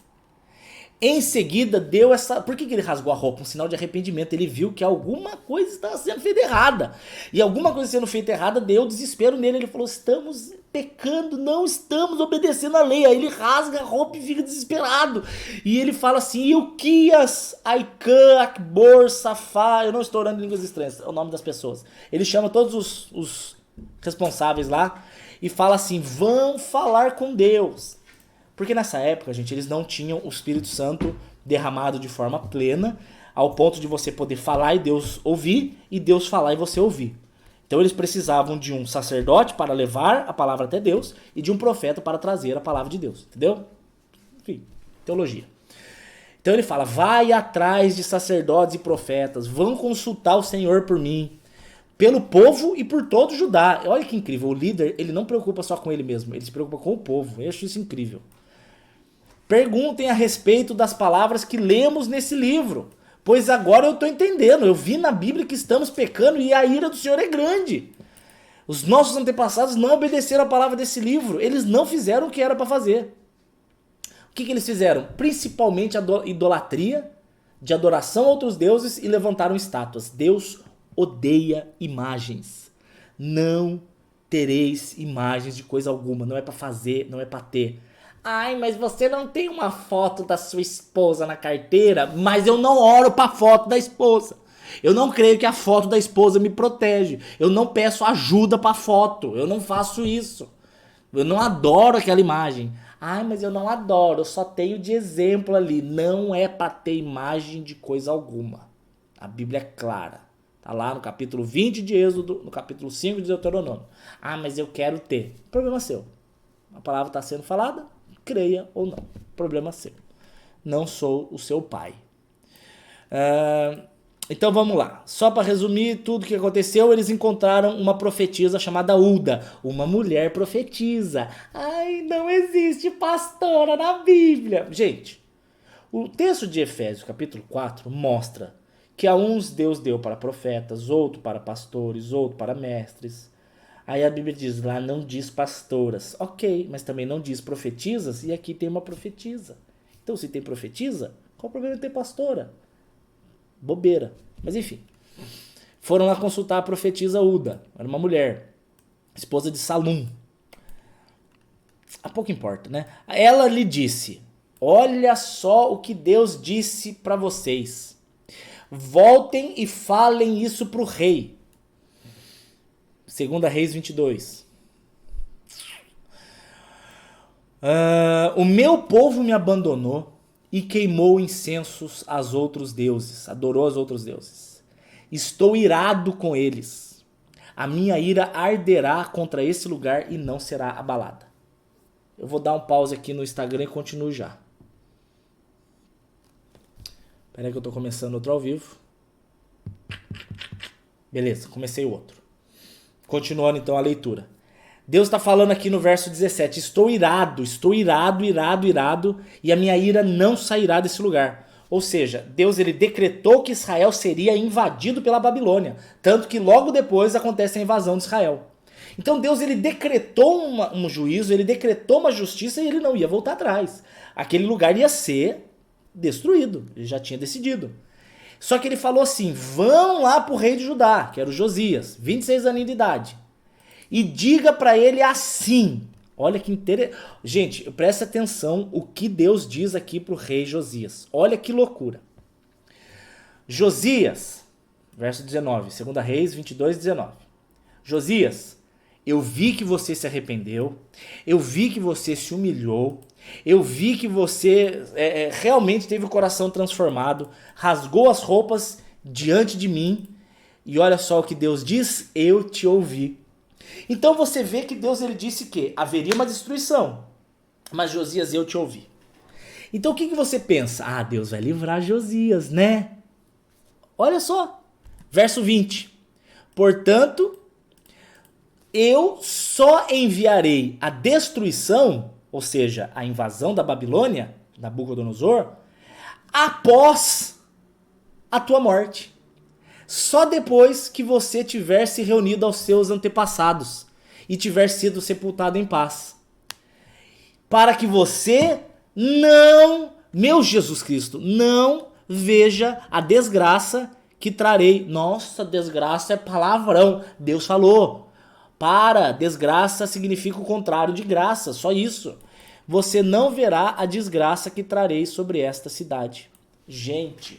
Em seguida, deu essa... Por que ele rasgou a roupa? Um sinal de arrependimento. Ele viu que alguma coisa estava sendo feita errada. E alguma coisa sendo feita errada deu desespero nele. Ele falou, estamos pecando, não estamos obedecendo a lei. Aí ele rasga a roupa e fica desesperado. E ele fala assim, Ilquias, Aican, Akbor, Safá... Eu não estou orando em línguas estranhas, é o nome das pessoas. Ele chama todos os responsáveis lá e fala assim, vão falar com Deus. Porque nessa época, gente, eles não tinham o Espírito Santo derramado de forma plena, ao ponto de você poder falar e Deus ouvir, e Deus falar e você ouvir. Então eles precisavam de um sacerdote para levar a palavra até Deus, e de um profeta para trazer a palavra de Deus, entendeu? Enfim, teologia. Então ele fala, vai atrás de sacerdotes e profetas, vão consultar o Senhor por mim, pelo povo e por todo Judá. Olha que incrível, o líder, ele não preocupa só com ele mesmo, ele se preocupa com o povo. Eu acho isso incrível. Perguntem a respeito das palavras que lemos nesse livro, pois agora eu estou entendendo. Eu vi na Bíblia que estamos pecando e a ira do Senhor é grande. Os nossos antepassados não obedeceram a palavra desse livro. Eles não fizeram o que era para fazer. O que eles fizeram? Principalmente a idolatria, de adoração a outros deuses, e levantaram estátuas. Deus odeia imagens. Não tereis imagens de coisa alguma. Não é para fazer, não é para ter. Ai, mas você não tem uma foto da sua esposa na carteira? Mas eu não oro pra foto da esposa. Eu não creio que a foto da esposa me protege. Eu não peço ajuda pra foto. Eu não faço isso. Eu não adoro aquela imagem. Ai, mas eu não adoro. Eu só tenho de exemplo ali. Não é pra ter imagem de coisa alguma. A Bíblia é clara. Tá lá no capítulo 20 de Êxodo, no capítulo 5 de Deuteronômio. Ah, mas eu quero ter. Problema seu. A palavra está sendo falada. Creia ou não. Problema seu. Não sou o seu pai. Então vamos lá. Só para resumir tudo o que aconteceu, eles encontraram uma profetisa chamada Ulda. Uma mulher profetisa. Ai, não existe pastora na Bíblia. Gente, o texto de Efésios, capítulo 4, mostra que a uns Deus deu para profetas, outro para pastores, outro para mestres. Aí a Bíblia diz, lá não diz pastoras. Ok, mas também não diz profetisas, e aqui tem uma profetisa. Então se tem profetisa, qual o problema de ter pastora? Bobeira. Mas enfim. Foram lá consultar a profetisa Ulda. Era uma mulher, esposa de Salum. Pouco importa, né? Ela lhe disse, olha só o que Deus disse para vocês. Voltem e falem isso para o rei. 2 Reis 22. O meu povo me abandonou e queimou incensos aos outros deuses, adorou aos outros deuses. Estou irado com eles. A minha ira arderá contra esse lugar e não será abalada. Eu vou dar um pause aqui no Instagram e continuo já. Espera aí que eu estou começando outro ao vivo. Beleza, comecei o outro. Continuando então a leitura. Deus está falando aqui no verso 17. Estou irado, e a minha ira não sairá desse lugar. Ou seja, Deus ele decretou que Israel seria invadido pela Babilônia. Tanto que logo depois acontece a invasão de Israel. Então Deus ele decretou um juízo, ele decretou uma justiça e ele não ia voltar atrás. Aquele lugar ia ser destruído, ele já tinha decidido. Só que ele falou assim, vão lá pro rei de Judá, que era o Josias, 26 aninhos de idade, e diga para ele assim, olha que interessante. Gente, presta atenção o que Deus diz aqui pro rei Josias, olha que loucura. Josias, verso 19, 2 Reis 22, 19. Josias, eu vi que você se arrependeu, eu vi que você se humilhou, eu vi que você realmente teve o coração transformado, rasgou as roupas diante de mim, e olha só o que Deus diz, eu te ouvi. Então você vê que Deus ele disse que haveria uma destruição, mas Josias, eu te ouvi. Então o que você pensa? Ah, Deus vai livrar Josias, né? Olha só, verso 20. Portanto, eu só enviarei a destruição, ou seja, a invasão da Babilônia, Nabucodonosor, após a tua morte. Só depois que você tiver se reunido aos seus antepassados e tiver sido sepultado em paz. Para que você não Meu Jesus Cristo, não veja a desgraça que trarei. Nossa, desgraça é palavrão. Deus falou. Para, desgraça significa o contrário de graça, só isso. Você não verá a desgraça que trarei sobre esta cidade. Gente,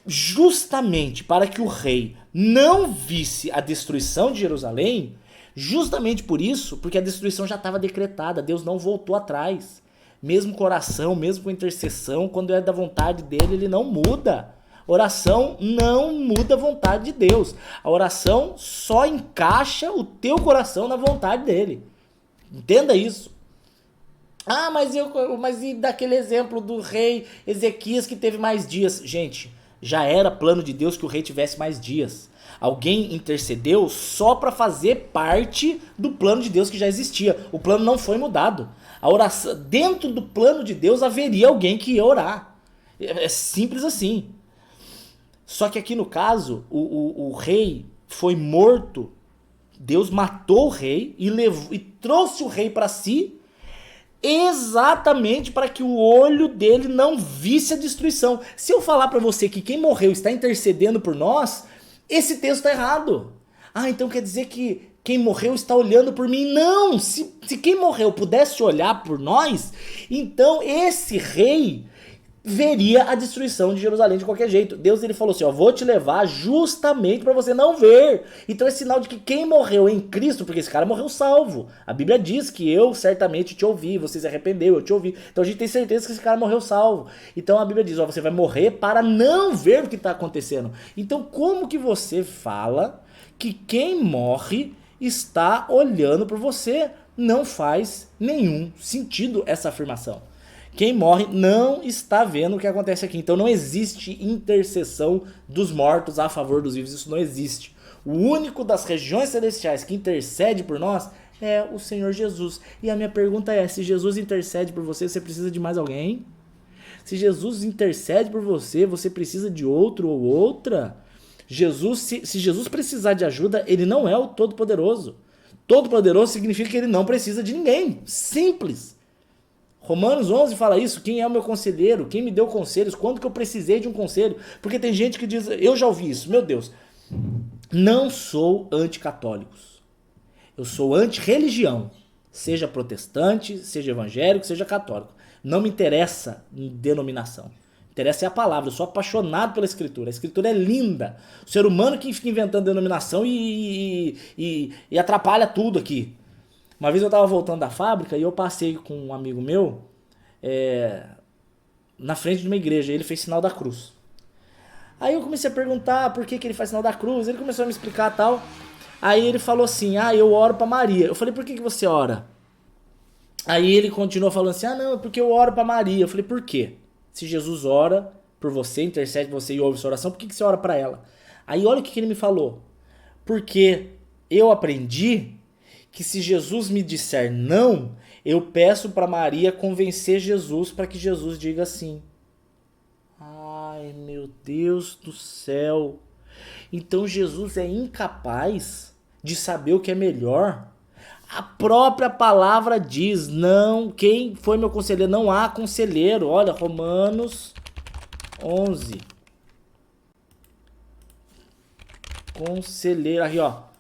justamente para que o rei não visse a destruição de Jerusalém, justamente por isso, porque a destruição já estava decretada, Deus não voltou atrás. Mesmo com oração, mesmo com intercessão, quando é da vontade dele, ele não muda. Oração não muda a vontade de Deus. A oração só encaixa o teu coração na vontade dele. Entenda isso. Ah, mas e daquele exemplo do rei Ezequias que teve mais dias? Gente, já era plano de Deus que o rei tivesse mais dias. Alguém intercedeu só para fazer parte do plano de Deus que já existia. O plano não foi mudado. A oração, dentro do plano de Deus haveria alguém que ia orar. É simples assim. Só que aqui no caso, o rei foi morto. Deus matou o rei e trouxe o rei para si, exatamente para que o olho dele não visse a destruição. Se eu falar para você que quem morreu está intercedendo por nós, esse texto está errado. Ah, então quer dizer que quem morreu está olhando por mim? Não! Se quem morreu pudesse olhar por nós, então esse rei veria a destruição de Jerusalém de qualquer jeito. Deus ele falou assim, ó, vou te levar justamente para você não ver. Então é sinal de que quem morreu em Cristo, porque esse cara morreu salvo. A Bíblia diz que eu certamente te ouvi, você se arrependeu, eu te ouvi. Então a gente tem certeza que esse cara morreu salvo. Então a Bíblia diz, ó, você vai morrer para não ver o que está acontecendo. Então como que você fala que quem morre está olhando por você? Não faz nenhum sentido essa afirmação. Quem morre não está vendo o que acontece aqui. Então não existe intercessão dos mortos a favor dos vivos. Isso não existe. O único das regiões celestiais que intercede por nós é o Senhor Jesus. E a minha pergunta é, se Jesus intercede por você, você precisa de mais alguém? Se Jesus intercede por você, você precisa de outro ou outra? Se Jesus precisar de ajuda, ele não é o Todo-Poderoso. Todo-Poderoso significa que ele não precisa de ninguém. Simples. Romanos 11 fala isso, quem é o meu conselheiro, quem me deu conselhos, quando que eu precisei de um conselho, porque tem gente que diz, eu já ouvi isso, meu Deus, não sou anticatólicos, eu sou anti-religião, seja protestante, seja evangélico, seja católico, não me interessa denominação, interessa é a palavra, eu sou apaixonado pela escritura, a escritura é linda, o ser humano que fica inventando denominação e atrapalha tudo aqui. Uma vez eu tava voltando da fábrica e eu passei com um amigo meu na frente de uma igreja. Ele fez sinal da cruz. Aí eu comecei a perguntar por que ele faz sinal da cruz. Ele começou a me explicar tal. Aí ele falou assim, eu oro pra Maria. Eu falei, por que você ora? Aí ele continuou falando assim, não, é porque eu oro pra Maria. Eu falei, por quê? Se Jesus ora por você, intercede por você e ouve sua oração, por que você ora pra ela? Aí olha o que ele me falou. Porque eu aprendi que se Jesus me disser não, eu peço para Maria convencer Jesus para que Jesus diga sim. Ai, meu Deus do céu. Então Jesus é incapaz de saber o que é melhor? A própria palavra diz, não, quem foi meu conselheiro? Não há conselheiro. Olha, Romanos 11. Conselheiro, aqui ó.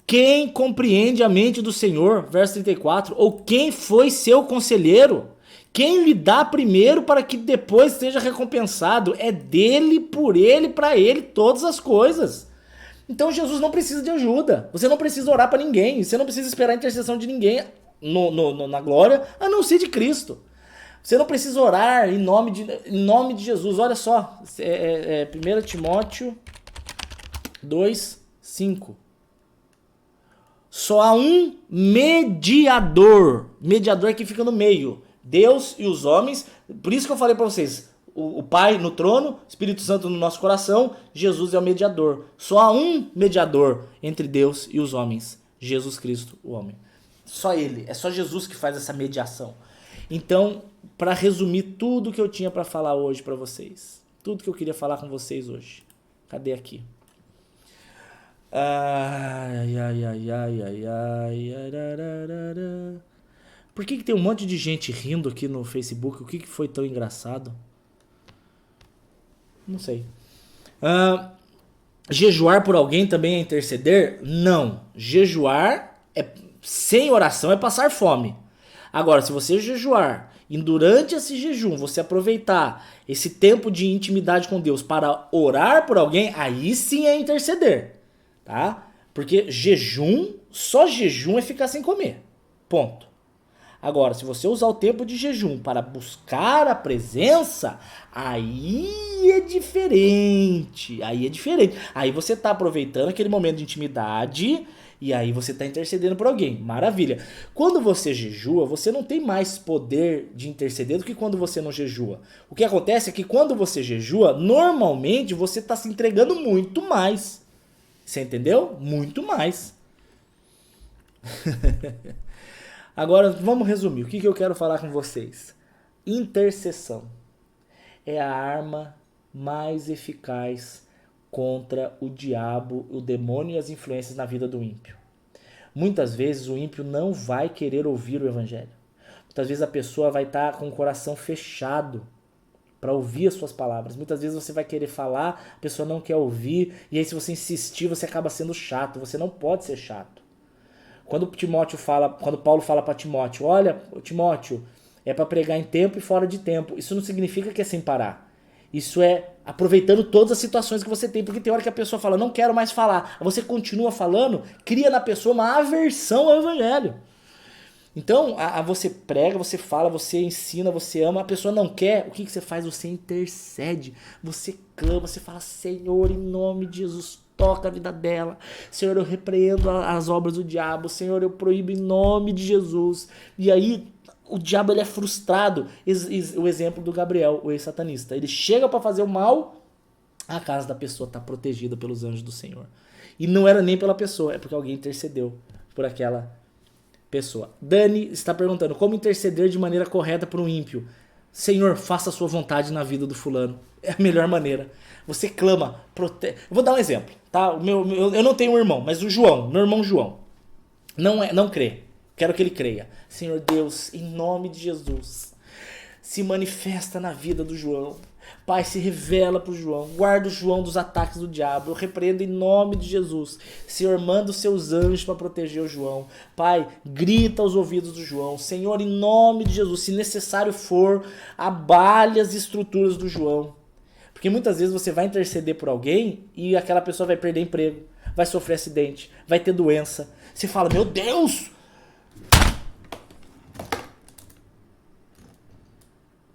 Quem compreende a mente do Senhor, verso 34, ou quem foi seu conselheiro? Quem lhe dá primeiro para que depois seja recompensado? É dele, por ele, para ele, todas as coisas. Então Jesus não precisa de ajuda. Você não precisa orar para ninguém. Você não precisa esperar a intercessão de ninguém na glória, a não ser de Cristo. Você não precisa orar em nome de Jesus. Olha só, 1 Timóteo 2, 5. Só há um mediador. Mediador que fica no meio. Deus e os homens. Por isso que eu falei para vocês. O Pai no trono, o Espírito Santo no nosso coração. Jesus é o mediador. Só há um mediador entre Deus e os homens. Jesus Cristo, o homem. Só ele. É só Jesus que faz essa mediação. Então, para resumir tudo que eu tinha para falar hoje para vocês. Tudo que eu queria falar com vocês hoje. Cadê aqui? Por que tem um monte de gente rindo aqui no Facebook? O que foi tão engraçado? Não sei. Jejuar por alguém também é interceder? Não. Jejuar sem oração é passar fome. Agora, se você jejuar e durante esse jejum você aproveitar esse tempo de intimidade com Deus para orar por alguém, aí sim é interceder, tá? Porque jejum, só jejum é ficar sem comer. Ponto. Agora, se você usar o tempo de jejum para buscar a presença, aí é diferente. Aí é diferente. Aí você está aproveitando aquele momento de intimidade e aí você está intercedendo por alguém. Maravilha. Quando você jejua, você não tem mais poder de interceder do que quando você não jejua. O que acontece é que quando você jejua, normalmente você está se entregando muito mais. Você entendeu? Muito mais. Agora, vamos resumir. O que eu quero falar com vocês? Intercessão é a arma mais eficaz contra o diabo, o demônio e as influências na vida do ímpio. Muitas vezes o ímpio não vai querer ouvir o evangelho. Muitas vezes a pessoa vai estar com o coração fechado para ouvir as suas palavras. Muitas vezes você vai querer falar, a pessoa não quer ouvir, e aí se você insistir, você acaba sendo chato. Você não pode ser chato. Quando Paulo fala para Timóteo, olha, Timóteo, é para pregar em tempo e fora de tempo. Isso não significa que é sem parar. Isso é aproveitando todas as situações que você tem, porque tem hora que a pessoa fala, não quero mais falar. Você continua falando, cria na pessoa uma aversão ao evangelho. Então, você prega, você fala, você ensina, você ama, a pessoa não quer, o que você faz? Você intercede, você clama, você fala, Senhor, em nome de Jesus, toca a vida dela. Senhor, eu repreendo as obras do diabo. Senhor, eu proíbo em nome de Jesus. E aí, o diabo ele é frustrado. O exemplo do Gabriel, o ex-satanista. Ele chega para fazer o mal, a casa da pessoa está protegida pelos anjos do Senhor. E não era nem pela pessoa, é porque alguém intercedeu por aquela pessoa. Dani está perguntando, como interceder de maneira correta para um ímpio? Senhor, faça a sua vontade na vida do fulano. É a melhor maneira. Você clama, protege. Eu vou dar um exemplo, tá? Eu não tenho um irmão, mas o João, meu irmão João, não crê. Quero que ele creia. Senhor Deus, em nome de Jesus, se manifesta na vida do João. Pai, se revela para o João. Guarda o João dos ataques do diabo. Eu repreendo em nome de Jesus. Senhor, manda os seus anjos para proteger o João. Pai, grita aos ouvidos do João. Senhor, em nome de Jesus, se necessário for, abale as estruturas do João. Porque muitas vezes você vai interceder por alguém e aquela pessoa vai perder emprego, vai sofrer acidente, vai ter doença. Você fala, meu Deus!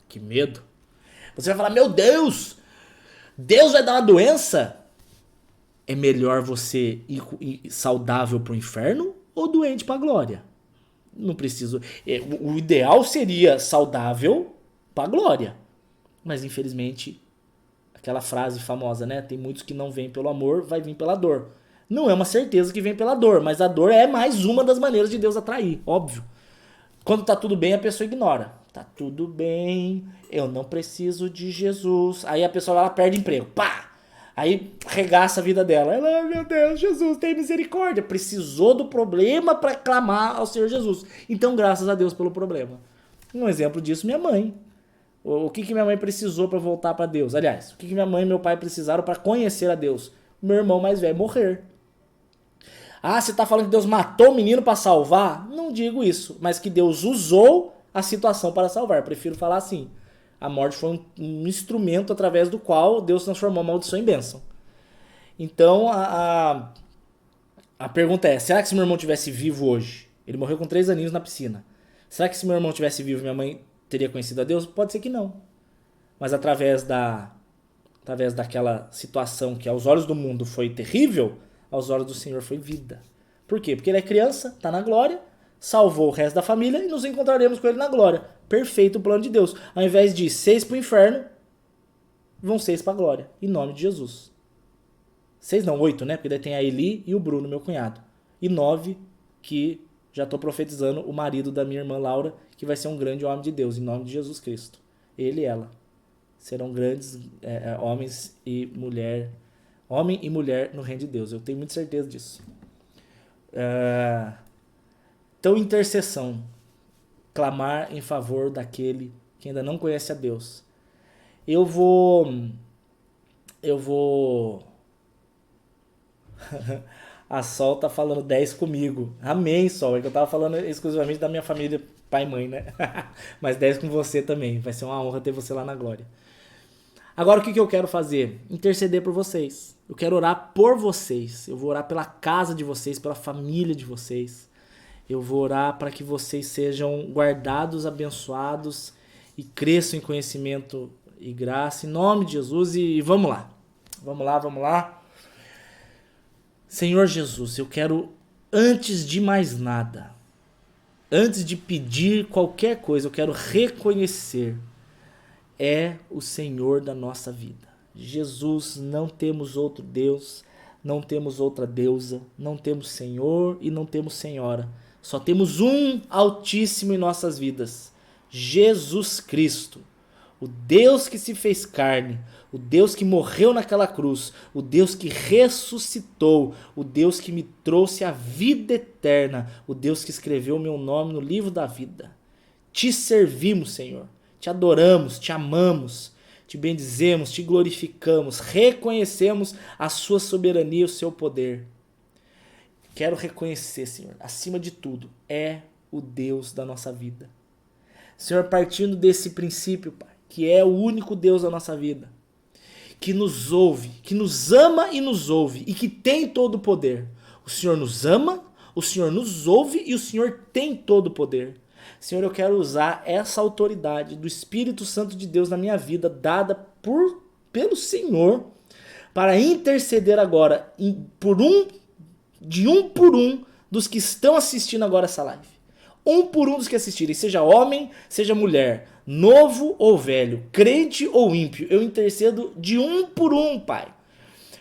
Que medo. Você vai falar, meu Deus! Deus vai dar uma doença? É melhor você ir saudável para o inferno ou doente para a glória? Não preciso. O ideal seria saudável para a glória. Mas infelizmente, aquela frase famosa, né? Tem muitos que não vêm pelo amor, vai vir pela dor. Não é uma certeza que vem pela dor, mas a dor é mais uma das maneiras de Deus atrair, óbvio. Quando tá tudo bem, a pessoa ignora. Tá tudo bem, eu não preciso de Jesus. Aí a pessoa ela perde emprego. Pá! Aí regaça a vida dela. Ela, meu Deus, Jesus, tem misericórdia. Precisou do problema para clamar ao Senhor Jesus. Então, graças a Deus pelo problema. Um exemplo disso, minha mãe. O que minha mãe precisou para voltar para Deus? Aliás, o que minha mãe e meu pai precisaram para conhecer a Deus? Meu irmão mais velho morrer. Ah, você está falando que Deus matou o menino para salvar? Não digo isso, mas que Deus usou a situação para salvar. Prefiro falar assim. A morte foi um instrumento através do qual Deus transformou a maldição em bênção. Então, a pergunta é, será que se meu irmão tivesse vivo hoje? Ele morreu com 3 aninhos na piscina. Será que se meu irmão tivesse vivo, minha mãe teria conhecido a Deus? Pode ser que não. Mas através daquela situação que aos olhos do mundo foi terrível, aos olhos do Senhor foi vida. Por quê? Porque ele é criança, está na glória, salvou o resto da família e nos encontraremos com ele na glória. Perfeito o plano de Deus. Ao invés de 6 para o inferno, vão 6 para a glória. Em nome de Jesus. 6 não, 8, né? Porque daí tem a Eli e o Bruno, meu cunhado. E 9, que já estou profetizando, o marido da minha irmã Laura, que vai ser um grande homem de Deus, em nome de Jesus Cristo. Ele e ela serão grandes homens e mulher, homem e mulher no reino de Deus. Eu tenho muita certeza disso. Então, intercessão. clamar em favor daquele que ainda não conhece a Deus. Eu vou A Sol tá falando 10 comigo. Amém, Sol. É que eu tava falando exclusivamente da minha família, pai e mãe, né? Mas 10 com você também. Vai ser uma honra ter você lá na glória. Agora o que eu quero fazer? Interceder por vocês. Eu quero orar por vocês. Eu vou orar pela casa de vocês, pela família de vocês. Eu vou orar para que vocês sejam guardados, abençoados e cresçam em conhecimento e graça. Em nome de Jesus. E vamos lá. Vamos lá. Senhor Jesus, eu quero, antes de mais nada, antes de pedir qualquer coisa, eu quero reconhecer, é o Senhor da nossa vida. Jesus, não temos outro Deus, não temos outra deusa, não temos Senhor e não temos Senhora. Só temos um Altíssimo em nossas vidas, Jesus Cristo. O Deus que se fez carne, o Deus que morreu naquela cruz, o Deus que ressuscitou, o Deus que me trouxe a vida eterna, o Deus que escreveu o meu nome no livro da vida. Te servimos, Senhor, te adoramos, te amamos, te bendizemos, te glorificamos, reconhecemos a sua soberania e o seu poder. Quero reconhecer, Senhor, acima de tudo, é o Deus da nossa vida. Senhor, partindo desse princípio, Pai, que é o único Deus da nossa vida, que nos ouve, que nos ama e nos ouve, e que tem todo o poder. O Senhor nos ama, o Senhor nos ouve e o Senhor tem todo o poder. Senhor, eu quero usar essa autoridade do Espírito Santo de Deus na minha vida, dada pelo Senhor, para interceder agora de um por um dos que estão assistindo agora essa live. Um por um dos que assistirem, seja homem, seja mulher, novo ou velho, crente ou ímpio, eu intercedo de um por um, Pai.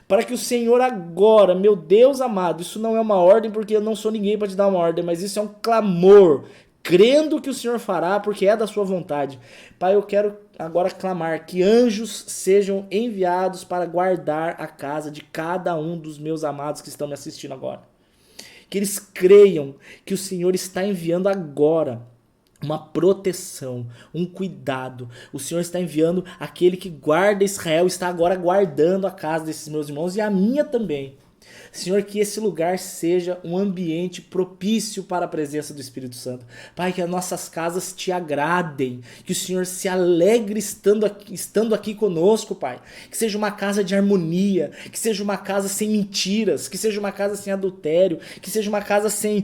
Para que o Senhor agora, meu Deus amado, isso não é uma ordem porque eu não sou ninguém para te dar uma ordem, mas isso é um clamor, crendo que o Senhor fará porque é da sua vontade. Pai, eu quero agora clamar que anjos sejam enviados para guardar a casa de cada um dos meus amados que estão me assistindo agora. Que eles creiam que o Senhor está enviando agora uma proteção, um cuidado. O Senhor está enviando aquele que guarda Israel, está agora guardando a casa desses meus irmãos e a minha também. Senhor, que esse lugar seja um ambiente propício para a presença do Espírito Santo. Pai, que as nossas casas te agradem, que o Senhor se alegre estando aqui conosco, Pai. Que seja uma casa de harmonia, que seja uma casa sem mentiras, que seja uma casa sem adultério, que seja uma casa sem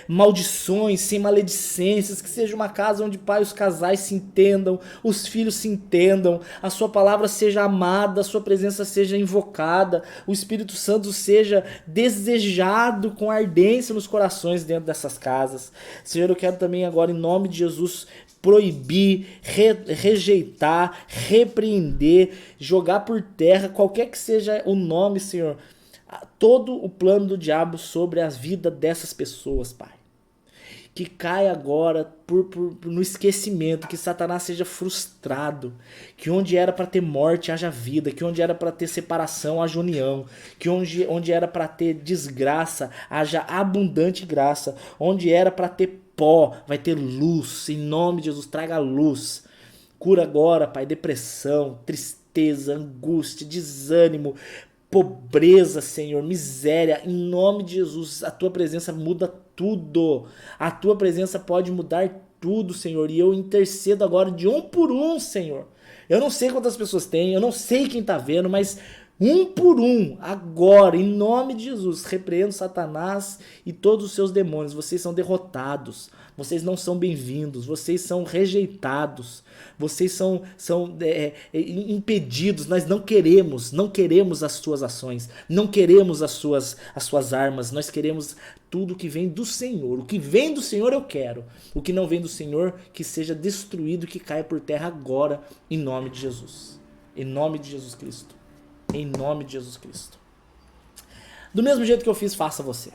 maldições, sem maledicências, que seja uma casa onde, Pai, os casais se entendam, os filhos se entendam, a sua palavra seja amada, a sua presença seja invocada, o Espírito Santo seja desejado com ardência nos corações dentro dessas casas. Senhor, eu quero também agora, em nome de Jesus, proibir, rejeitar, repreender, jogar por terra, qualquer que seja o nome, Senhor, todo o plano do diabo sobre a vida dessas pessoas, Pai. Que caia agora no esquecimento, que Satanás seja frustrado, que onde era para ter morte haja vida, que onde era para ter separação haja união, que onde era para ter desgraça haja abundante graça, onde era para ter pó vai ter luz, em nome de Jesus, traga luz. Cura agora, Pai, depressão, tristeza, angústia, desânimo, pobreza, Senhor, miséria, em nome de Jesus, a tua presença muda tudo, a tua presença pode mudar tudo, Senhor, e eu intercedo agora de um por um, Senhor. Eu não sei quantas pessoas tem, eu não sei quem tá vendo, mas um por um, agora, em nome de Jesus, repreendo Satanás e todos os seus demônios. Vocês são derrotados, vocês não são bem-vindos, vocês são rejeitados, vocês são impedidos. Nós não queremos as suas ações, não queremos as suas armas, nós queremos tudo que vem do Senhor. O que vem do Senhor eu quero, o que não vem do Senhor que seja destruído, que caia por terra agora, em nome de Jesus, em nome de Jesus Cristo. Em nome de Jesus Cristo. Do mesmo jeito que eu fiz, faça você.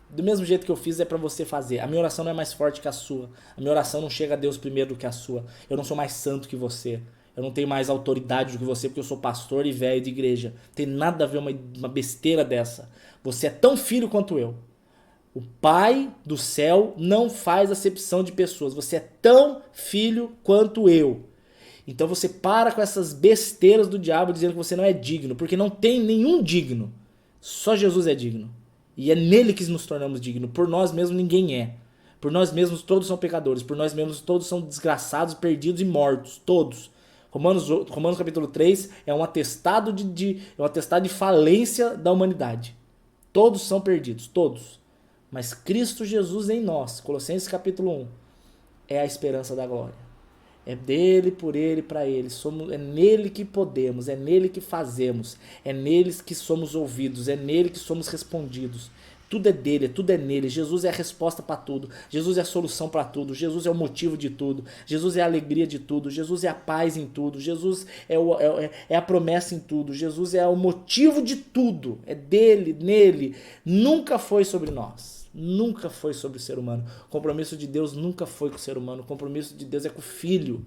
Do mesmo jeito que eu fiz, é pra você fazer. A minha oração não é mais forte que a sua. A minha oração não chega a Deus primeiro do que a sua. Eu não sou mais santo que você. Eu não tenho mais autoridade do que você, porque eu sou pastor e velho de igreja. Tem nada a ver uma besteira dessa. Você é tão filho quanto eu. O Pai do céu não faz acepção de pessoas. Você é tão filho quanto eu. Então você para com essas besteiras do diabo dizendo que você não é digno, porque não tem nenhum digno. Só Jesus é digno. E é nele que nos tornamos dignos. Por nós mesmos ninguém é. Por nós mesmos todos são pecadores. Por nós mesmos todos são desgraçados, perdidos e mortos. Todos. Romanos capítulo 3 é um atestado de falência da humanidade. Todos são perdidos. Todos. Mas Cristo Jesus em nós, Colossenses capítulo 1, é a esperança da glória. É dele, por ele, para ele. É nele que podemos, é nele que fazemos, é nele que somos ouvidos, é nele que somos respondidos. Tudo é dele, tudo é nele. Jesus é a resposta para tudo. Jesus é a solução para tudo. Jesus é o motivo de tudo. Jesus é a alegria de tudo. Jesus é a paz em tudo. Jesus é a promessa em tudo. Jesus é o motivo de tudo. É dele, nele. Nunca foi sobre nós. Nunca foi sobre o ser humano. O compromisso de Deus nunca foi com o ser humano. O compromisso de Deus é com o Filho.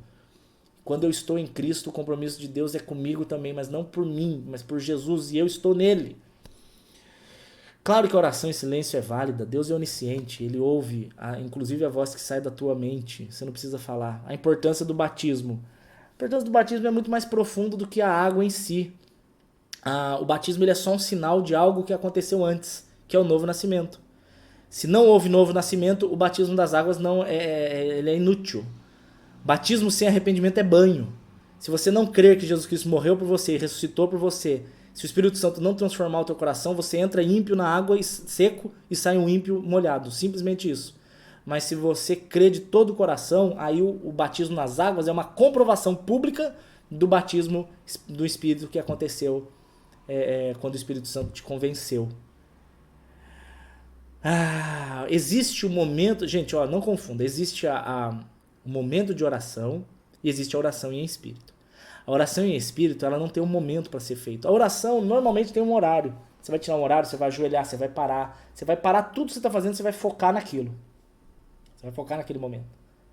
Quando eu estou em Cristo, o compromisso de Deus é comigo também, mas não por mim, mas por Jesus, e eu estou nele. Claro que a oração em silêncio é válida. Deus é onisciente. Ele ouve, inclusive a voz que sai da tua mente. Você não precisa falar. A importância do batismo. A importância do batismo é muito mais profundo do que a água em si. O batismo ele é só um sinal de algo que aconteceu antes, que é o novo nascimento. Se não houve novo nascimento, o batismo das águas ele é inútil. Batismo sem arrependimento é banho. Se você não crer que Jesus Cristo morreu por você e ressuscitou por você, se o Espírito Santo não transformar o teu coração, você entra ímpio na água seco e sai um ímpio molhado. Simplesmente isso. Mas se você crê de todo o coração, aí o batismo nas águas é uma comprovação pública do batismo do Espírito que aconteceu quando o Espírito Santo te convenceu. Existe o momento... Gente, não confunda. Existe o momento de oração e existe a oração em espírito. A oração em espírito, ela não tem um momento para ser feita. A oração normalmente tem um horário. Você vai tirar um horário, você vai ajoelhar, você vai parar. Você vai parar tudo que você está fazendo, você vai focar naquilo. Você vai focar naquele momento.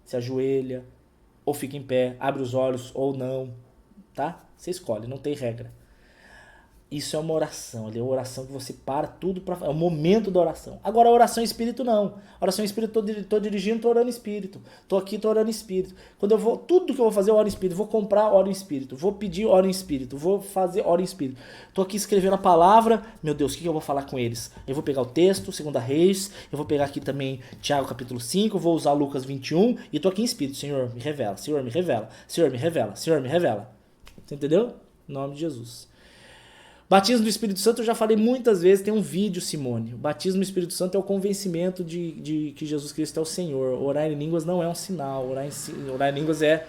Você ajoelha, ou fica em pé, abre os olhos ou não. Tá? Você escolhe, não tem regra. Isso é uma oração, é uma oração que você para tudo para... É o momento da oração. Agora a oração em espírito não. A oração em espírito, tô dirigindo, tô orando em espírito. Tô aqui, tô orando em espírito. Quando eu vou, tudo que eu vou fazer, eu oro em espírito. Vou comprar, oro em espírito. Vou pedir, oro em espírito. Vou fazer, oro em espírito. Tô aqui escrevendo a palavra, meu Deus, o que eu vou falar com eles? Eu vou pegar o texto, 2 Reis, eu vou pegar aqui também Tiago capítulo 5, vou usar Lucas 21 e tô aqui em espírito. Senhor, me revela. Senhor, me revela. Senhor, me revela. Senhor, me revela. Você entendeu? Em nome de Jesus. Batismo do Espírito Santo, eu já falei muitas vezes, tem um vídeo, Simone. O batismo do Espírito Santo é o convencimento de que Jesus Cristo é o Senhor. Orar em línguas não é um sinal. Orar em línguas é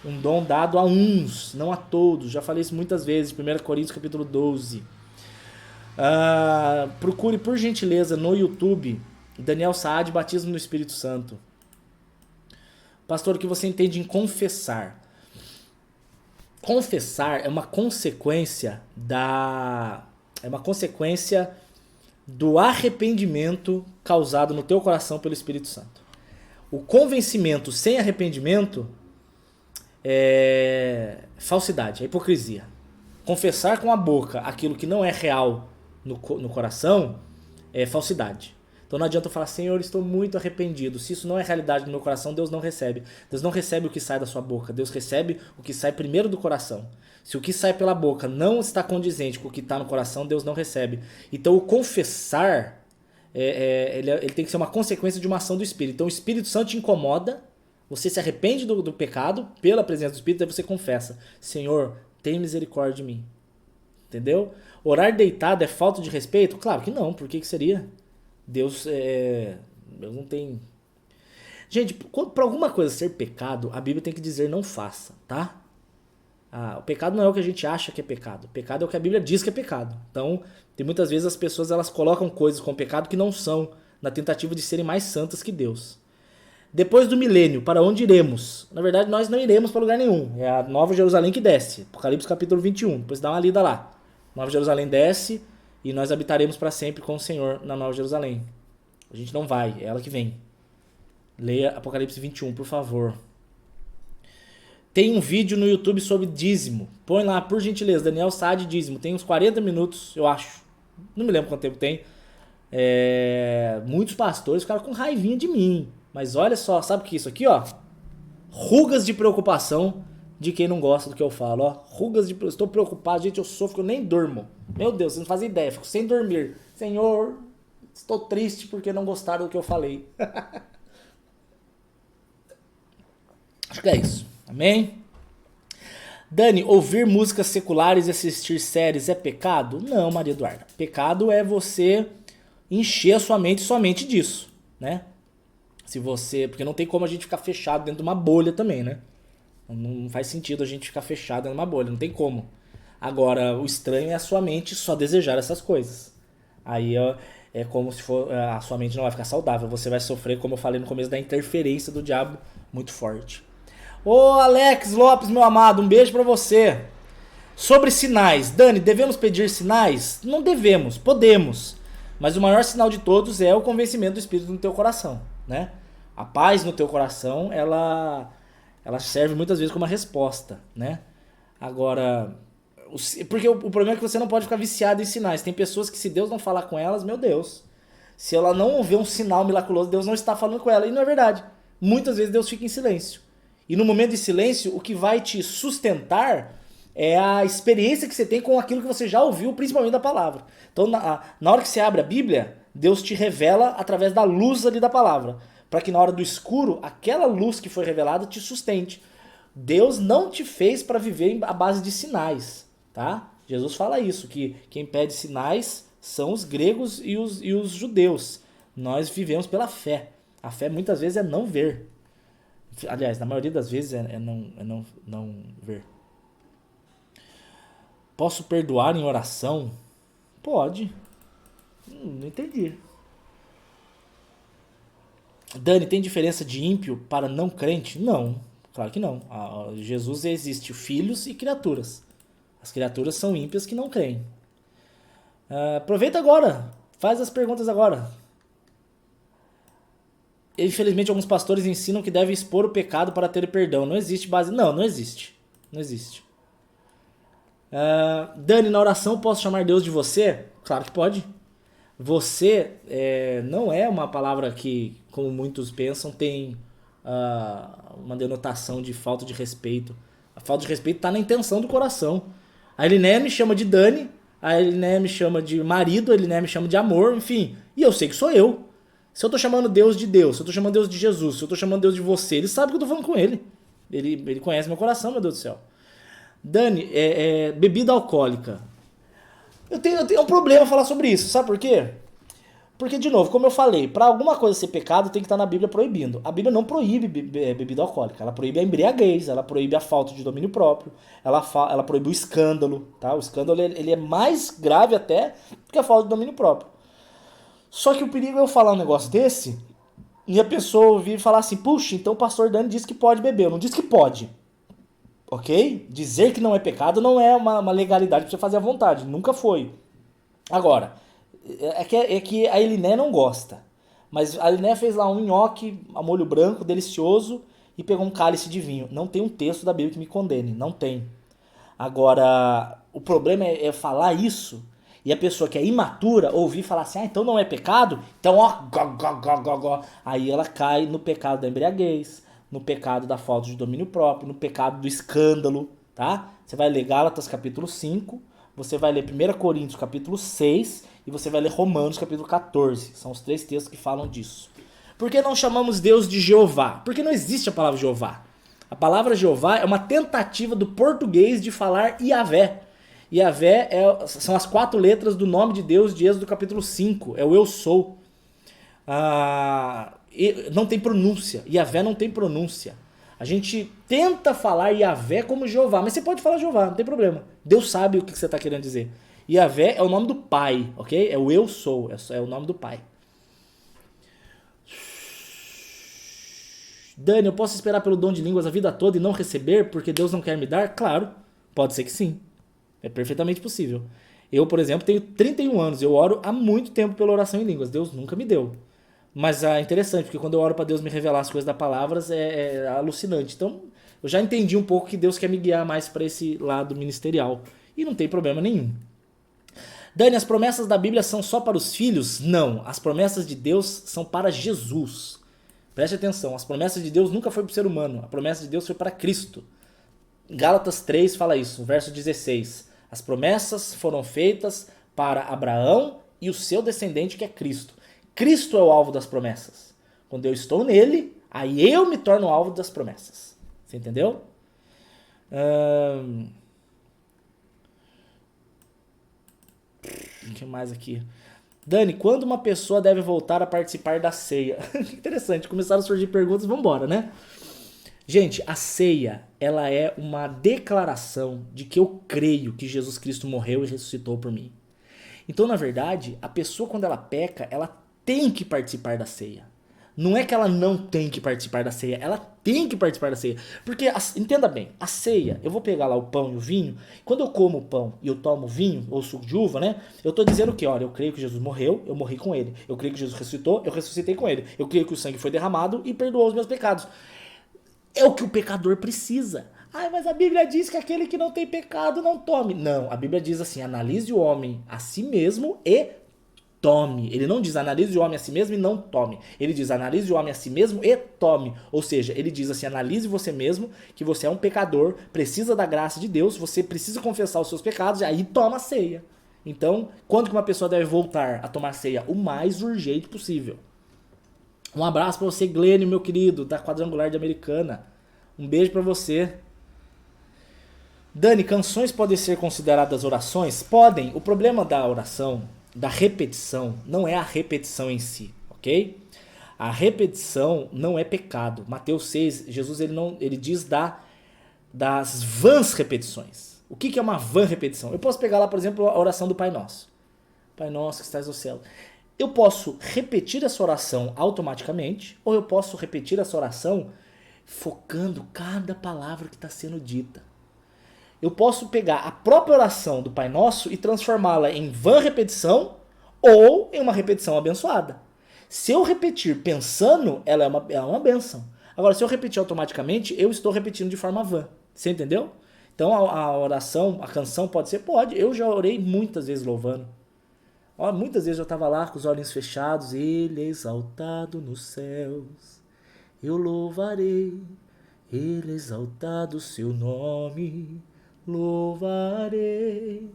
um dom dado a uns, não a todos. Já falei isso muitas vezes, 1 Coríntios capítulo 12. Procure, por gentileza, no YouTube, Daniel Saad, Batismo do Espírito Santo. Pastor, o que você entende em confessar? Confessar é uma consequência do arrependimento causado no teu coração pelo Espírito Santo. O convencimento sem arrependimento é falsidade, é hipocrisia. Confessar com a boca aquilo que não é real no coração é falsidade. Então não adianta eu falar, Senhor, estou muito arrependido. Se isso não é realidade no meu coração, Deus não recebe. Deus não recebe o que sai da sua boca. Deus recebe o que sai primeiro do coração. Se o que sai pela boca não está condizente com o que está no coração, Deus não recebe. Então o confessar, ele tem que ser uma consequência de uma ação do Espírito. Então o Espírito Santo te incomoda, você se arrepende do pecado pela presença do Espírito, aí você confessa, Senhor, tem misericórdia de mim. Entendeu? Orar deitado é falta de respeito? Claro que não, por que seria? Deus não tem... Gente, para alguma coisa ser pecado, a Bíblia tem que dizer não faça, tá? O pecado não é o que a gente acha que é pecado. O pecado é o que a Bíblia diz que é pecado. Então, tem muitas vezes as pessoas elas colocam coisas com pecado que não são, na tentativa de serem mais santas que Deus. Depois do milênio, para onde iremos? Na verdade, nós não iremos para lugar nenhum. É a Nova Jerusalém que desce. Apocalipse capítulo 21. Depois dá uma lida lá. Nova Jerusalém desce... E nós habitaremos para sempre com o Senhor na Nova Jerusalém. A gente não vai, é ela que vem. Leia Apocalipse 21, por favor. Tem um vídeo no YouTube sobre dízimo. Põe lá, por gentileza, Daniel Saad dízimo. Tem uns 40 minutos, eu acho. Não me lembro quanto tempo tem. Muitos pastores ficaram com raivinha de mim. Mas olha só, sabe o que é isso aqui, ó? Rugas de preocupação de quem não gosta do que eu falo, ó. Rugas de... Estou preocupado, gente, eu sofro, eu nem durmo. Meu Deus, vocês não fazem ideia, fico sem dormir. Senhor, estou triste porque não gostaram do que eu falei. Acho que é isso. Amém? Dani, ouvir músicas seculares e assistir séries é pecado? Não, Maria Eduarda. Pecado é você encher a sua mente somente disso, né? Se você... Porque não tem como a gente ficar fechado dentro de uma bolha também, né? Não faz sentido a gente ficar fechado dentro de uma bolha, não tem como. Agora, o estranho é a sua mente só desejar essas coisas. Aí é como se a sua mente não vai ficar saudável. Você vai sofrer, como eu falei no começo, da interferência do diabo muito forte. Ô Alex Lopes, meu amado, um beijo pra você. Sobre sinais. Dani, devemos pedir sinais? Não devemos, podemos. Mas o maior sinal de todos é o convencimento do Espírito no teu coração, né? A paz no teu coração, ela serve muitas vezes como uma resposta, né? Agora, porque o problema é que você não pode ficar viciado em sinais. Tem pessoas que se Deus não falar com elas, meu Deus, se ela não vê um sinal milaculoso, Deus não está falando com ela. E não é verdade. Muitas vezes Deus fica em silêncio. E no momento de silêncio, o que vai te sustentar é a experiência que você tem com aquilo que você já ouviu, principalmente da palavra. Então, na hora que você abre a Bíblia, Deus te revela através da luz ali da palavra. Para que na hora do escuro, aquela luz que foi revelada te sustente. Deus não te fez para viver à base de sinais, tá? Jesus fala isso, que quem pede sinais são os gregos e os judeus. Nós vivemos pela fé. A fé muitas vezes é não ver. Aliás, na maioria das vezes é não ver. Posso perdoar em oração? Pode. Não entendi. Dani, tem diferença de ímpio para não crente? Não, claro que não. Jesus existe filhos e criaturas. As criaturas são ímpias que não creem. Aproveita agora. Faz as perguntas agora. Infelizmente, alguns pastores ensinam que devem expor o pecado para ter perdão. Não existe base... Não existe. Não existe. Dani, na oração posso chamar Deus de você? Claro que pode. Você não é uma palavra que, como muitos pensam, tem uma denotação de falta de respeito. A falta de respeito está na intenção do coração. A Eliné me chama de Dani, a Eliné me chama de marido, a Eliné me chama de amor, enfim. E eu sei que sou eu. Se eu tô chamando Deus de Deus, se eu tô chamando Deus de Jesus, se eu tô chamando Deus de você, ele sabe que eu tô falando com ele. Ele conhece meu coração, meu Deus do céu. Dani, bebida alcoólica. Eu tenho um problema falar sobre isso, sabe por quê? Porque, de novo, como eu falei, para alguma coisa ser pecado tem que estar na Bíblia proibindo. A Bíblia não proíbe bebida alcoólica, ela proíbe a embriaguez, ela proíbe a falta de domínio próprio, ela proíbe o escândalo, tá? O escândalo ele é mais grave até do que a falta de domínio próprio. Só que o perigo é eu falar um negócio desse e a pessoa ouvir e falar assim, puxa, então o pastor Dani disse que pode beber. Eu não disse que pode, ok? Dizer que não é pecado não é uma legalidade pra você fazer à vontade, nunca foi. Agora, é que a Eliné não gosta, mas a Eliné fez lá um nhoque a molho branco, delicioso, e pegou um cálice de vinho. Não tem um texto da Bíblia que me condene, não tem. Agora, o problema é falar isso e a pessoa que é imatura ouvir falar assim, então não é pecado? Então aí ela cai no pecado da embriaguez, no pecado da falta de domínio próprio, no pecado do escândalo, tá? Você vai ler Gálatas capítulo 5, você vai ler 1 Coríntios capítulo 6 e você vai ler Romanos capítulo 14. São os 3 textos que falam disso. Por que não chamamos Deus de Jeová? Porque não existe a palavra Jeová. A palavra Jeová é uma tentativa do português de falar Yahvé. Yahvé são as 4 letras do nome de Deus de Êxodo capítulo 5. É o eu sou. Não tem pronúncia. Yahvé não tem pronúncia. A gente tenta falar Yahvé como Jeová, mas você pode falar Jeová, não tem problema. Deus sabe o que você está querendo dizer. Yahvé é o nome do Pai, ok? É o eu sou, é o nome do Pai. Dani, eu posso esperar pelo dom de línguas a vida toda e não receber porque Deus não quer me dar? Claro, pode ser que sim. É perfeitamente possível. Eu, por exemplo, tenho 31 anos. Eu oro há muito tempo pela oração em línguas. Deus nunca me deu. Mas é interessante, porque quando eu oro para Deus me revelar as coisas da palavra, é alucinante. Então, eu já entendi um pouco que Deus quer me guiar mais para esse lado ministerial. E não tem problema nenhum. Dani, as promessas da Bíblia são só para os filhos? Não, as promessas de Deus são para Jesus. Preste atenção, as promessas de Deus nunca foi para o ser humano, a promessa de Deus foi para Cristo. Gálatas 3 fala isso, verso 16. As promessas foram feitas para Abraão e o seu descendente, que é Cristo. Cristo é o alvo das promessas. Quando eu estou nele, aí eu me torno o alvo das promessas. Você entendeu? O que mais aqui? Dani, quando uma pessoa deve voltar a participar da ceia? Interessante, começaram a surgir perguntas, vamos embora, né? Gente, a ceia, ela é uma declaração de que eu creio que Jesus Cristo morreu e ressuscitou por mim. Então, na verdade, a pessoa quando ela peca, ela tem que participar da ceia. Não é que ela não tem que participar da ceia, ela tem que participar da ceia. Porque, entenda bem, a ceia, eu vou pegar lá o pão e o vinho, quando eu como o pão e eu tomo vinho, ou suco de uva, né? Eu tô dizendo que, olha, eu creio que Jesus morreu, eu morri com ele. Eu creio que Jesus ressuscitou, eu ressuscitei com ele. Eu creio que o sangue foi derramado e perdoou os meus pecados. É o que o pecador precisa. Ah, mas a Bíblia diz que aquele que não tem pecado não tome. Não, a Bíblia diz assim, analise o homem a si mesmo e tome. Ele não diz analise o homem a si mesmo e não tome. Ele diz analise o homem a si mesmo e tome. Ou seja, ele diz assim, analise você mesmo, que você é um pecador, precisa da graça de Deus, você precisa confessar os seus pecados e aí toma a ceia. Então, quando que uma pessoa deve voltar a tomar ceia? O mais urgente possível. Um abraço pra você, Glênio, meu querido, da Quadrangular de Americana. Um beijo pra você. Dani, canções podem ser consideradas orações? Podem. O problema da oração, da repetição, não é a repetição em si, ok? A repetição não é pecado. Mateus 6, Jesus ele diz das vãs repetições. O que é uma vã repetição? Eu posso pegar lá, por exemplo, a oração do Pai Nosso. Pai Nosso que estás no céu. Eu posso repetir essa oração automaticamente, ou eu posso repetir essa oração focando cada palavra que está sendo dita. Eu posso pegar a própria oração do Pai Nosso e transformá-la em vã repetição ou em uma repetição abençoada. Se eu repetir pensando, ela é uma bênção. Agora, se eu repetir automaticamente, eu estou repetindo de forma vã. Você entendeu? Então a oração, a canção pode ser? Pode. Eu já orei muitas vezes louvando. Muitas vezes eu estava lá com os olhos fechados. Ele é exaltado nos céus. Eu louvarei. Ele é exaltado o seu nome. Louvarei.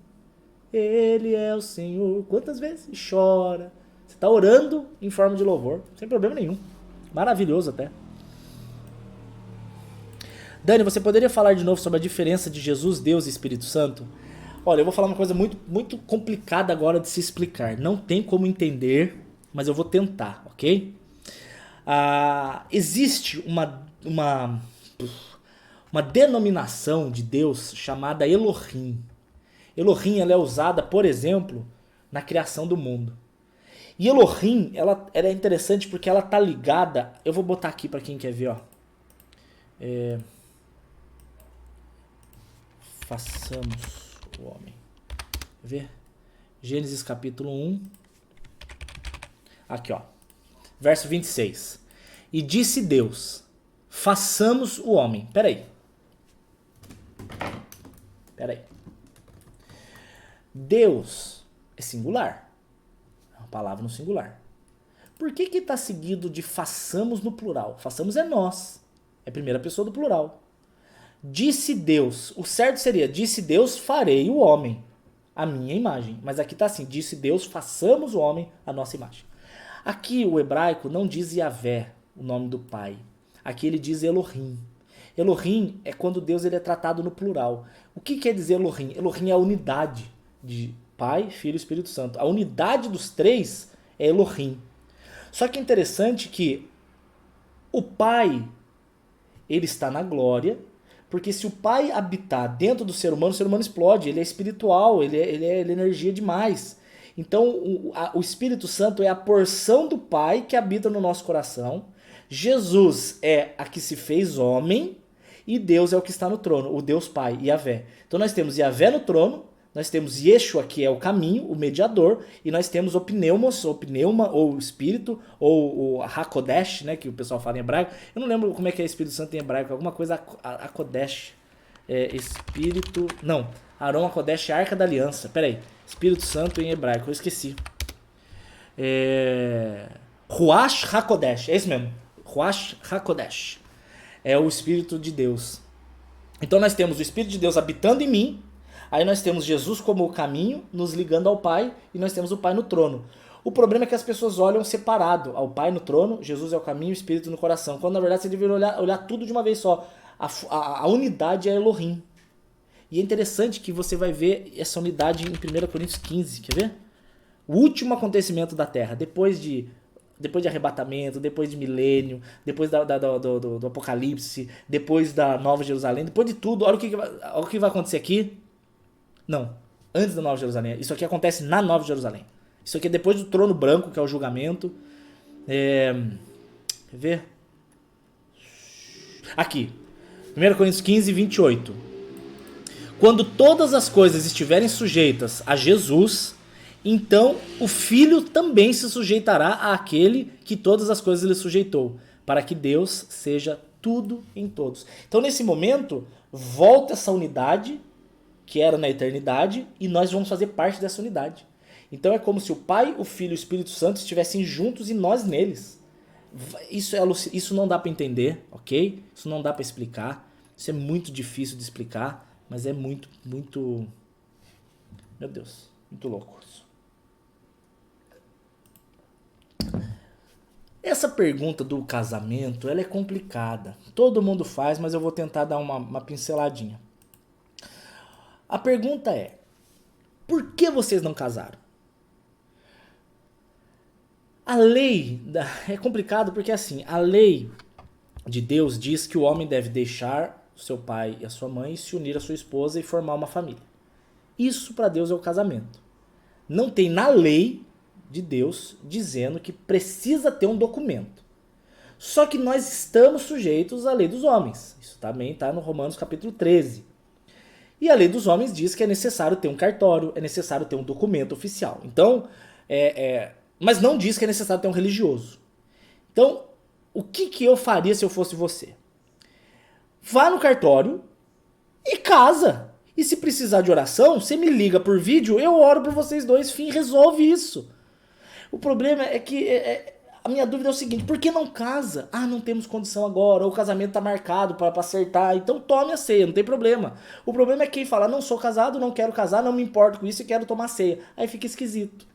Ele é o Senhor. Quantas vezes? E chora. Você está orando em forma de louvor. Sem problema nenhum. Maravilhoso até. Dani, você poderia falar de novo sobre a diferença de Jesus, Deus e Espírito Santo? Olha, eu vou falar uma coisa muito, muito complicada agora de se explicar. Não tem como entender, mas eu vou tentar, ok? Existe uma denominação de Deus chamada Elohim. Elohim ela é usada, por exemplo, na criação do mundo. E Elohim ela é interessante porque ela está ligada... Eu vou botar aqui para quem quer ver, ó. Façamos o homem. Quer ver? Gênesis capítulo 1. Aqui, ó. Verso 26. E disse Deus, façamos o homem. Peraí. Deus é singular. É uma palavra no singular. Por que está seguido de façamos no plural? Façamos é nós. É a primeira pessoa do plural. Disse Deus. O certo seria, disse Deus, farei o homem a minha imagem. Mas aqui está assim, disse Deus, façamos o homem a nossa imagem. Aqui o hebraico não diz Yavé, o nome do pai. Aqui ele diz Elohim. Elohim é quando Deus ele é tratado no plural. O que quer dizer Elohim? Elohim é a unidade de Pai, Filho e Espírito Santo. A unidade dos três é Elohim. Só que é interessante que o Pai, ele está na glória, porque se o Pai habitar dentro do ser humano, o ser humano explode, ele é espiritual, ele é energia demais. Então o Espírito Santo é a porção do Pai que habita no nosso coração. Jesus é a que se fez homem e Deus é o que está no trono, o Deus Pai, Yavé. Então nós temos Yavé no trono, nós temos Yeshua, que é o caminho, o mediador, e nós temos o pneumos, ou pneuma, ou o espírito, ou o Hakodesh, né, que o pessoal fala em hebraico. Eu não lembro como é que é Espírito Santo em hebraico, alguma coisa Hakodesh. Espírito... Não, Arão HaKodesh é Arca da Aliança. Pera aí. Espírito Santo em hebraico, eu esqueci. Ruach HaKodesh, é isso mesmo. Ruach HaKodesh. É o Espírito de Deus. Então nós temos o Espírito de Deus habitando em mim. Aí nós temos Jesus como o caminho, nos ligando ao Pai. E nós temos o Pai no trono. O problema é que as pessoas olham separado. Ao Pai no trono, Jesus é o caminho, o Espírito no coração. Quando na verdade você deveria olhar tudo de uma vez só. A unidade é Elohim. E é interessante que você vai ver essa unidade em 1 Coríntios 15. Quer ver? O último acontecimento da Terra. Depois de arrebatamento, depois de milênio, depois do Apocalipse, depois da Nova Jerusalém, depois de tudo. Olha o que vai acontecer aqui. Não, antes da Nova Jerusalém. Isso aqui acontece na Nova Jerusalém. Isso aqui é depois do trono branco, que é o julgamento. Quer ver? Aqui. 1 Coríntios 15, 28. Quando todas as coisas estiverem sujeitas a Jesus, então o Filho também se sujeitará àquele que todas as coisas lhe sujeitou, para que Deus seja tudo em todos. Então nesse momento, volta essa unidade, que era na eternidade, e nós vamos fazer parte dessa unidade. Então é como se o Pai, o Filho e o Espírito Santo estivessem juntos e nós neles. Isso não dá para entender, ok? Isso não dá para explicar. Isso é muito difícil de explicar, mas é muito, muito... Meu Deus, muito louco isso. Essa pergunta do casamento, ela é complicada. Todo mundo faz, mas eu vou tentar dar uma pinceladinha. A pergunta é: por que vocês não casaram? A lei... É complicado porque assim, a lei de Deus diz que o homem deve deixar o seu pai e a sua mãe e se unir à sua esposa e formar uma família. Isso para Deus é o casamento. Não tem na lei de Deus dizendo que precisa ter um documento. Só que nós estamos sujeitos à lei dos homens. Isso também está no Romanos capítulo 13. E a lei dos homens diz que é necessário ter um cartório, é necessário ter um documento oficial. Então, mas não diz que é necessário ter um religioso. Então, o que eu faria se eu fosse você? Vá no cartório e casa. E se precisar de oração, você me liga por vídeo, eu oro por vocês dois, fim, resolve isso. O problema é que a minha dúvida é o seguinte: por que não casa? Ah, não temos condição agora, o casamento tá marcado para acertar, então tome a ceia, não tem problema. O problema é quem fala: não sou casado, não quero casar, não me importo com isso e quero tomar ceia. Aí fica esquisito,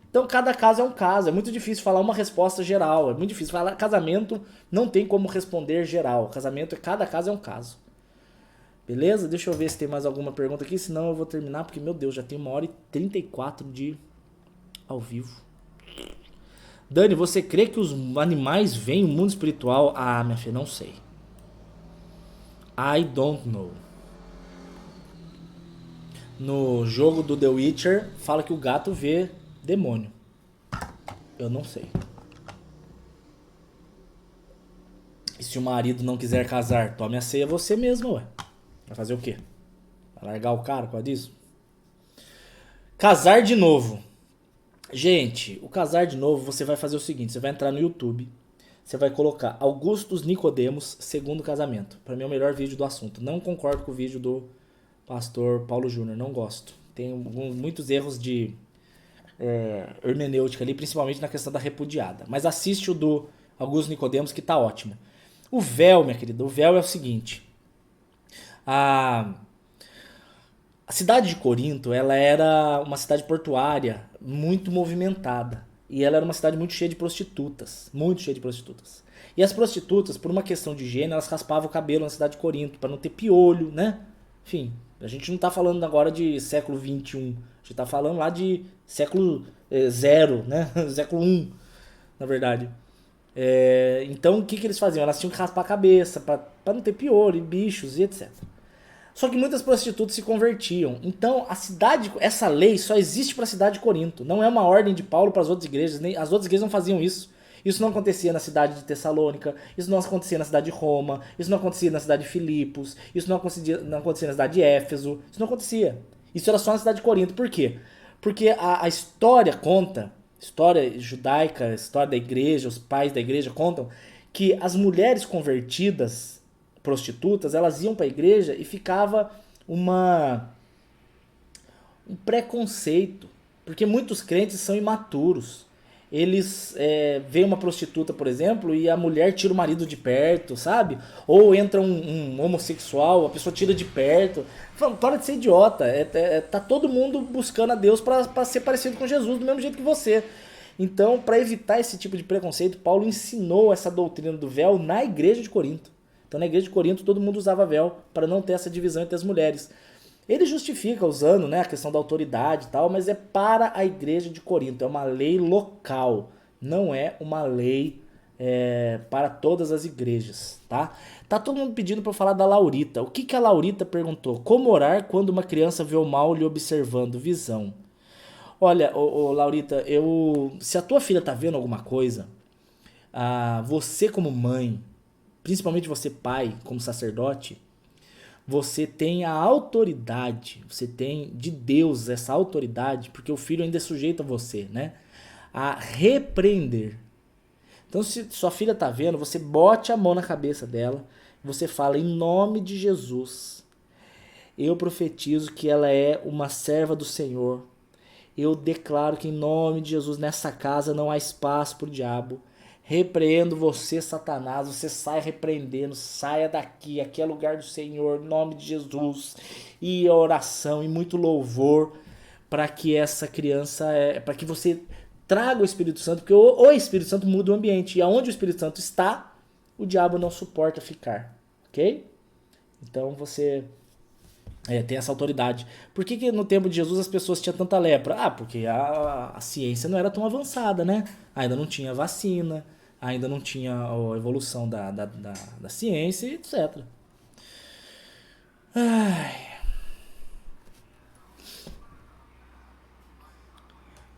Então cada caso é um caso, é muito difícil falar uma resposta geral, é muito difícil falar. Casamento não tem como responder geral, casamento, cada caso é um caso. Beleza? Deixa eu ver se tem mais alguma pergunta aqui, senão eu vou terminar, porque, meu Deus, já tem 1h34 de ao vivo. Dani, você crê que os animais veem o mundo espiritual? Ah, minha filha, não sei. I don't know. No jogo do The Witcher, fala que o gato vê demônio. Eu não sei. E se o marido não quiser casar, tome a ceia você mesmo, ué. Vai fazer o quê? Vai largar o cara por causa disso? Casar de novo. Gente, o casar de novo, você vai fazer o seguinte: você vai entrar no YouTube, você vai colocar Augustus Nicodemos segundo casamento. Pra mim é o melhor vídeo do assunto. Não concordo com o vídeo do pastor Paulo Júnior, não gosto. Tem muitos erros de hermenêutica ali, principalmente na questão da repudiada. Mas assiste o do Augusto Nicodemos, que tá ótimo. O véu, minha querida, o véu é o seguinte: a cidade de Corinto, ela era uma cidade portuária muito movimentada. E ela era uma cidade muito cheia de prostitutas. Muito cheia de prostitutas. E as prostitutas, por uma questão de higiene, elas raspavam o cabelo na cidade de Corinto, para não ter piolho, né? Enfim, a gente não tá falando agora de século 21. A gente tá falando lá de século 0, né? Século 1, na verdade. Então, o que eles faziam? Elas tinham que raspar a cabeça, para não ter piolho, bichos e etc. Só que muitas prostitutas se convertiam. Então, essa lei só existe para a cidade de Corinto. Não é uma ordem de Paulo para as outras igrejas. Nem, as outras igrejas não faziam isso. Isso não acontecia na cidade de Tessalônica. Isso não acontecia na cidade de Roma. Isso não acontecia na cidade de Filipos. Isso não acontecia na cidade de Éfeso. Isso não acontecia. Isso era só na cidade de Corinto. Por quê? Porque a história conta, história judaica, a história da igreja, os pais da igreja contam que as mulheres convertidas prostitutas, elas iam para a igreja e ficava um preconceito, porque muitos crentes são imaturos. Eles veem uma prostituta, por exemplo, e a mulher tira o marido de perto, sabe? Ou entra um homossexual, a pessoa tira de perto. Para de ser idiota. Tá todo mundo buscando a Deus para ser parecido com Jesus do mesmo jeito que você. Então, para evitar esse tipo de preconceito, Paulo ensinou essa doutrina do véu na igreja de Corinto. Então, na igreja de Corinto, todo mundo usava véu para não ter essa divisão entre as mulheres. Ele justifica usando, né, a questão da autoridade e tal, mas é para a igreja de Corinto, é uma lei local, não é uma lei para todas as igrejas, tá? Tá todo mundo pedindo para eu falar da Laurita. O que a Laurita perguntou? Como orar quando uma criança vê o mal lhe observando? Visão. Olha, Laurita, se a tua filha tá vendo alguma coisa, você como mãe, principalmente você pai, como sacerdote, você tem a autoridade, você tem de Deus essa autoridade, porque o filho ainda é sujeito a você, né? A repreender. Então, se sua filha tá vendo, você bote a mão na cabeça dela, você fala, em nome de Jesus, eu profetizo que ela é uma serva do Senhor. Eu declaro que em nome de Jesus, nessa casa não há espaço para o diabo. Repreendo você, Satanás, você sai repreendendo, saia daqui, aqui é lugar do Senhor, em nome de Jesus, e a oração, e muito louvor, para que essa criança, para que você traga o Espírito Santo, porque o Espírito Santo muda o ambiente, e aonde o Espírito Santo está, o diabo não suporta ficar, ok? Então você tem essa autoridade. Por que no tempo de Jesus as pessoas tinham tanta lepra? Porque a ciência não era tão avançada, né? Ainda não tinha vacina, ainda não tinha a evolução da ciência, etc.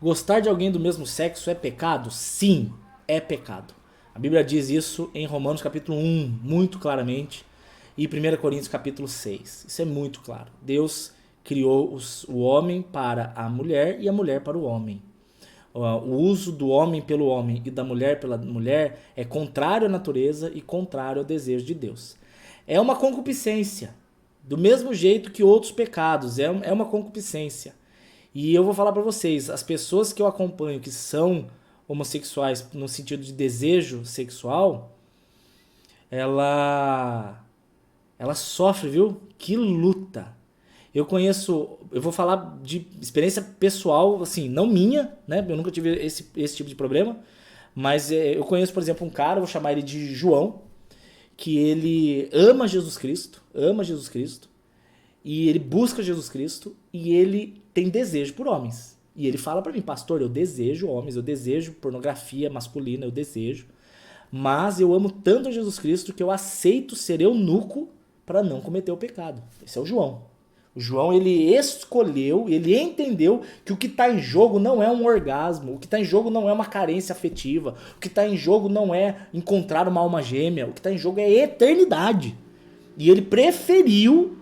Gostar de alguém do mesmo sexo é pecado? Sim, é pecado. A Bíblia diz isso em Romanos capítulo 1, muito claramente, e 1 Coríntios capítulo 6. Isso é muito claro. Deus criou o homem para a mulher e a mulher para o homem. O uso do homem pelo homem e da mulher pela mulher é contrário à natureza e contrário ao desejo de Deus. É uma concupiscência, do mesmo jeito que outros pecados, é uma concupiscência. E eu vou falar para vocês, as pessoas que eu acompanho que são homossexuais no sentido de desejo sexual, ela sofre, viu? Que luta. Eu vou falar de experiência pessoal, assim, não minha, né? Eu nunca tive esse tipo de problema, mas eu conheço, por exemplo, um cara, vou chamar ele de João, que ele ama Jesus Cristo, e ele busca Jesus Cristo, e ele tem desejo por homens. E ele fala pra mim, pastor, eu desejo homens, eu desejo pornografia masculina, eu desejo, mas eu amo tanto a Jesus Cristo que eu aceito ser eunuco para não cometer o pecado. Esse é o João. O João, ele escolheu, ele entendeu que o que está em jogo não é um orgasmo, o que está em jogo não é uma carência afetiva, o que está em jogo não é encontrar uma alma gêmea, o que está em jogo é eternidade. E ele preferiu,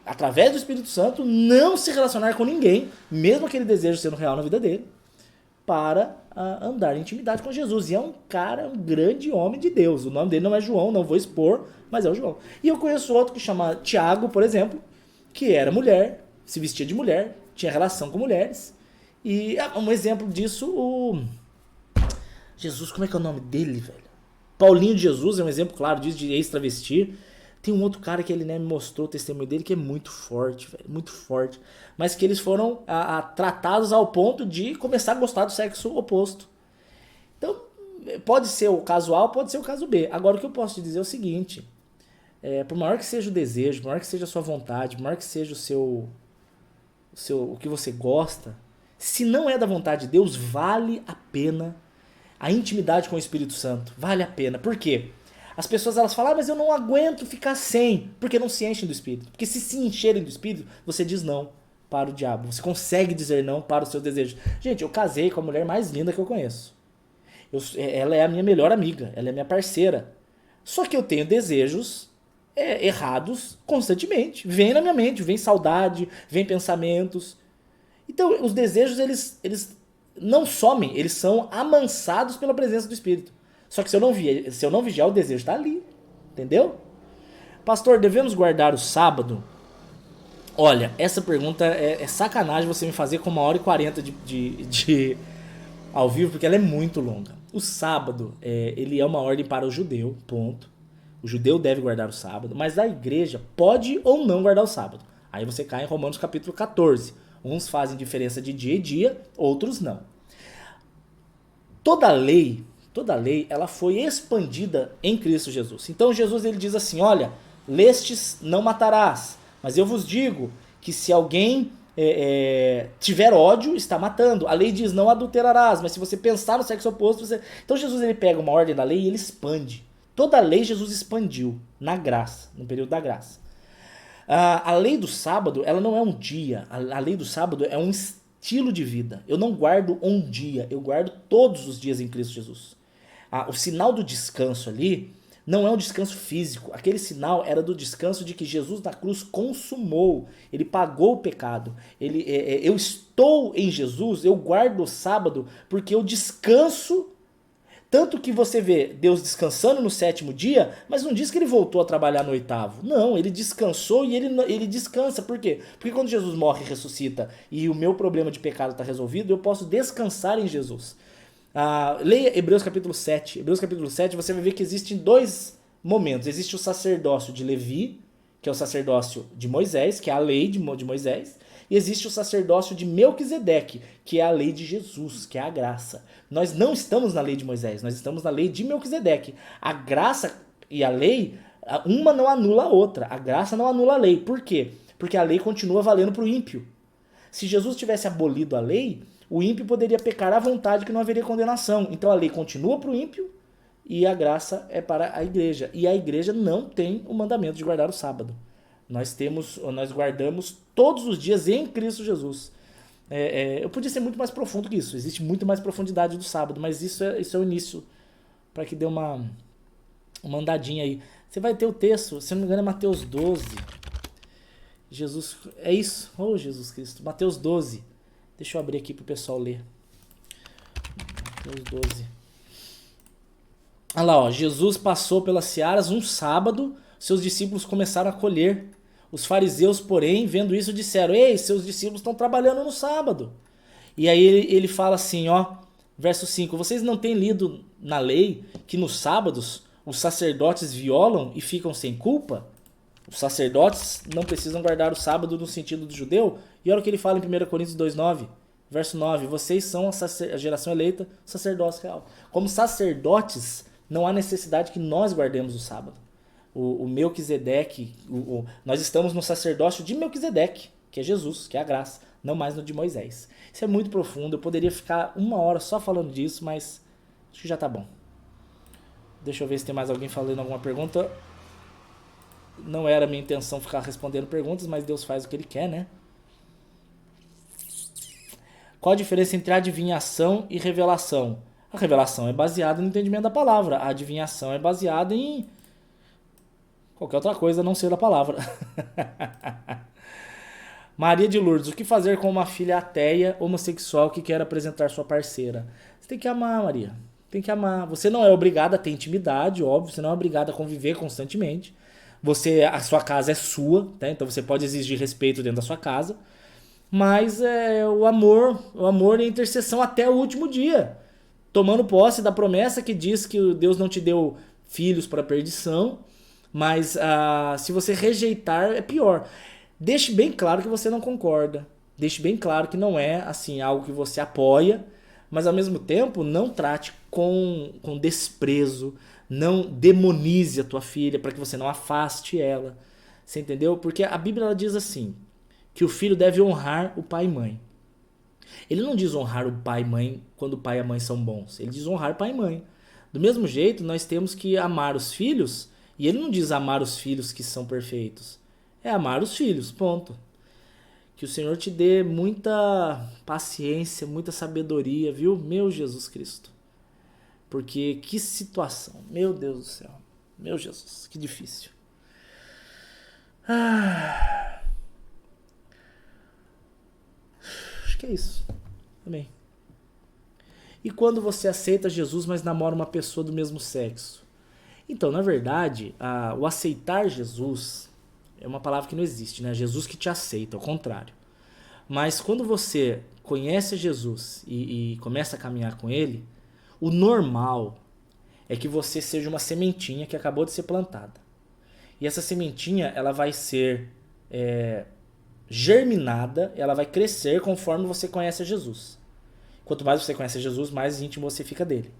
através do Espírito Santo, não se relacionar com ninguém, mesmo aquele desejo sendo real na vida dele, para andar em intimidade com Jesus. E é um cara, um grande homem de Deus. O nome dele não é João, não vou expor, mas é o João. E eu conheço outro que chama Tiago, por exemplo, que era mulher, se vestia de mulher, tinha relação com mulheres. E um exemplo disso, Jesus, como é que é o nome dele, velho? Paulinho de Jesus é um exemplo claro disso, de ex-travesti. Tem um outro cara que ele, né, me mostrou o testemunho dele que é muito forte, velho, muito forte. Mas que eles foram tratados ao ponto de começar a gostar do sexo oposto. Então, pode ser o caso A ou pode ser o caso B. Agora, o que eu posso te dizer é o seguinte: por maior que seja o desejo, por maior que seja a sua vontade, por maior que seja o que você gosta, se não é da vontade de Deus, vale a pena a intimidade com o Espírito Santo. Vale a pena. Por quê? As pessoas elas falam, mas eu não aguento ficar sem, porque não se enchem do Espírito. Porque se encherem do Espírito, você diz não para o diabo. Você consegue dizer não para os seus desejos. Gente, eu casei com a mulher mais linda que eu conheço. Ela é a minha melhor amiga, ela é minha parceira. Só que eu tenho desejos errados constantemente. Vem na minha mente, vem saudade, vem pensamentos. Então, os desejos, eles não somem, eles são amansados pela presença do Espírito. Só que se eu não vigiar, o desejo está ali. Entendeu? Pastor, devemos guardar o sábado? Olha, essa pergunta é sacanagem você me fazer com 1h40 de ao vivo, porque ela é muito longa. O sábado, ele é uma ordem para o judeu, ponto. O judeu deve guardar o sábado, mas a igreja pode ou não guardar o sábado. Aí você cai em Romanos capítulo 14. Uns fazem diferença de dia e dia, outros não. Toda lei, ela foi expandida em Cristo Jesus. Então Jesus ele diz assim, olha, lestes não matarás, mas eu vos digo que se alguém tiver ódio, está matando. A lei diz não adulterarás, mas se você pensar no sexo oposto, você... Então Jesus ele pega uma ordem da lei e ele expande. Toda a lei Jesus expandiu na graça, no período da graça. A lei do sábado, ela não é um dia. A lei do sábado é um estilo de vida. Eu não guardo um dia, eu guardo todos os dias em Cristo Jesus. O sinal do descanso ali não é um descanso físico. Aquele sinal era do descanso de que Jesus na cruz consumou. Ele pagou o pecado. Eu estou em Jesus, eu guardo o sábado porque eu descanso. Tanto que você vê Deus descansando no 7º dia, mas não diz que ele voltou a trabalhar no 8º. Não, ele descansou e ele descansa. Por quê? Porque quando Jesus morre e ressuscita e o meu problema de pecado está resolvido, eu posso descansar em Jesus. Leia Hebreus capítulo 7. Hebreus capítulo 7 você vai ver que existem 2 momentos. Existe o sacerdócio de Levi, que é o sacerdócio de Moisés, que é a lei de Moisés. E existe o sacerdócio de Melquisedeque, que é a lei de Jesus, que é a graça. Nós não estamos na lei de Moisés, nós estamos na lei de Melquisedeque. A graça e a lei, uma não anula a outra. A graça não anula a lei. Por quê? Porque a lei continua valendo para o ímpio. Se Jesus tivesse abolido a lei, o ímpio poderia pecar à vontade que não haveria condenação. Então a lei continua para o ímpio e a graça é para a igreja. E a igreja não tem o mandamento de guardar o sábado. Nós guardamos todos os dias em Cristo Jesus. Eu podia ser muito mais profundo que isso. Existe muito mais profundidade do sábado, mas isso é o início, para que dê uma andadinha aí. Você vai ter o texto, se não me engano é Mateus 12. Jesus, é isso? Oh, Jesus Cristo. Mateus 12. Deixa eu abrir aqui para o pessoal ler. Mateus 12. Olha lá, ó. Jesus passou pelas searas um sábado, seus discípulos começaram a colher. Os fariseus, porém, vendo isso, disseram, ei, seus discípulos estão trabalhando no sábado. E aí ele fala assim, ó, verso 5, vocês não têm lido na lei que nos sábados os sacerdotes violam e ficam sem culpa? Os sacerdotes não precisam guardar o sábado no sentido do judeu? E olha o que ele fala em 1 Coríntios 2,9, verso 9, vocês são a geração eleita, sacerdócio real. Como sacerdotes, não há necessidade que nós guardemos o sábado. O Melquisedeque, nós estamos no sacerdócio de Melquisedeque, que é Jesus, que é a graça, não mais no de Moisés. Isso é muito profundo, eu poderia ficar 1 hora só falando disso, mas acho que já tá bom. Deixa eu ver se tem mais alguém falando alguma pergunta. Não era minha intenção ficar respondendo perguntas, mas Deus faz o que Ele quer, né? Qual a diferença entre adivinhação e revelação? A revelação é baseada no entendimento da palavra, a adivinhação é baseada em qualquer outra coisa a não ser a palavra. Maria de Lourdes, o que fazer com uma filha ateia, homossexual, que quer apresentar sua parceira? Você tem que amar, Maria. Tem que amar. Você não é obrigada a ter intimidade, óbvio. Você não é obrigada a conviver constantemente. A sua casa é sua, tá? Então você pode exigir respeito dentro da sua casa. Mas o amor e a intercessão até o último dia. Tomando posse da promessa que diz que Deus não te deu filhos para perdição. Mas se você rejeitar, é pior. Deixe bem claro que você não concorda. Deixe bem claro que não é assim algo que você apoia. Mas ao mesmo tempo, não trate com desprezo. Não demonize a tua filha para que você não afaste ela. Você entendeu? Porque a Bíblia ela diz assim, que o filho deve honrar o pai e mãe. Ele não diz honrar o pai e mãe quando o pai e a mãe são bons. Ele diz honrar pai e mãe. Do mesmo jeito, nós temos que amar os filhos. E ele não diz amar os filhos que são perfeitos. É amar os filhos, ponto. Que o Senhor te dê muita paciência, muita sabedoria, viu? Meu Jesus Cristo. Porque que situação. Meu Deus do céu. Meu Jesus, que difícil. Acho que é isso. Amém. E quando você aceita Jesus, mas namora uma pessoa do mesmo sexo? Então, na verdade, o aceitar Jesus é uma palavra que não existe, né? Jesus que te aceita, ao contrário. Mas quando você conhece Jesus e começa a caminhar com ele, o normal é que você seja uma sementinha que acabou de ser plantada. E essa sementinha, ela vai ser germinada, ela vai crescer conforme você conhece a Jesus. Quanto mais você conhece a Jesus, mais íntimo você fica dele.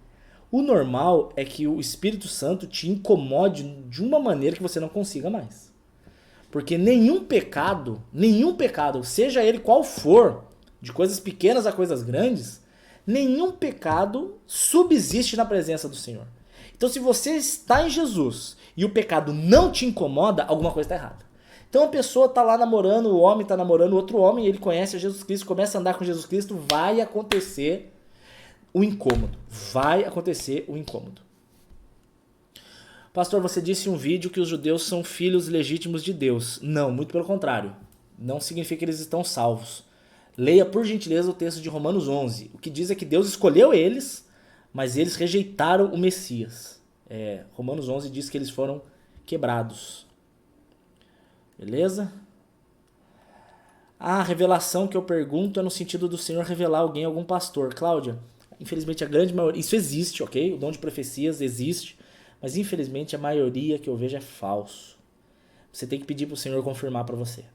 O normal é que o Espírito Santo te incomode de uma maneira que você não consiga mais. Porque nenhum pecado, seja ele qual for, de coisas pequenas a coisas grandes, nenhum pecado subsiste na presença do Senhor. Então, se você está em Jesus e o pecado não te incomoda, alguma coisa está errada. Então, a pessoa está lá namorando, o homem está namorando outro homem, ele conhece a Jesus Cristo, começa a andar com Jesus Cristo, vai acontecer o incômodo. Vai acontecer o incômodo. Pastor, você disse em um vídeo que os judeus são filhos legítimos de Deus. Não, muito pelo contrário. Não significa que eles estão salvos. Leia, por gentileza, o texto de Romanos 11. O que diz é que Deus escolheu eles, mas eles rejeitaram o Messias. Romanos 11 diz que eles foram quebrados. Beleza? A revelação que eu pergunto é no sentido do Senhor revelar alguém, algum pastor. Cláudia, infelizmente a grande maioria... Isso existe, ok? O dom de profecias existe. Mas infelizmente a maioria que eu vejo é falso. Você tem que pedir para o Senhor confirmar para você.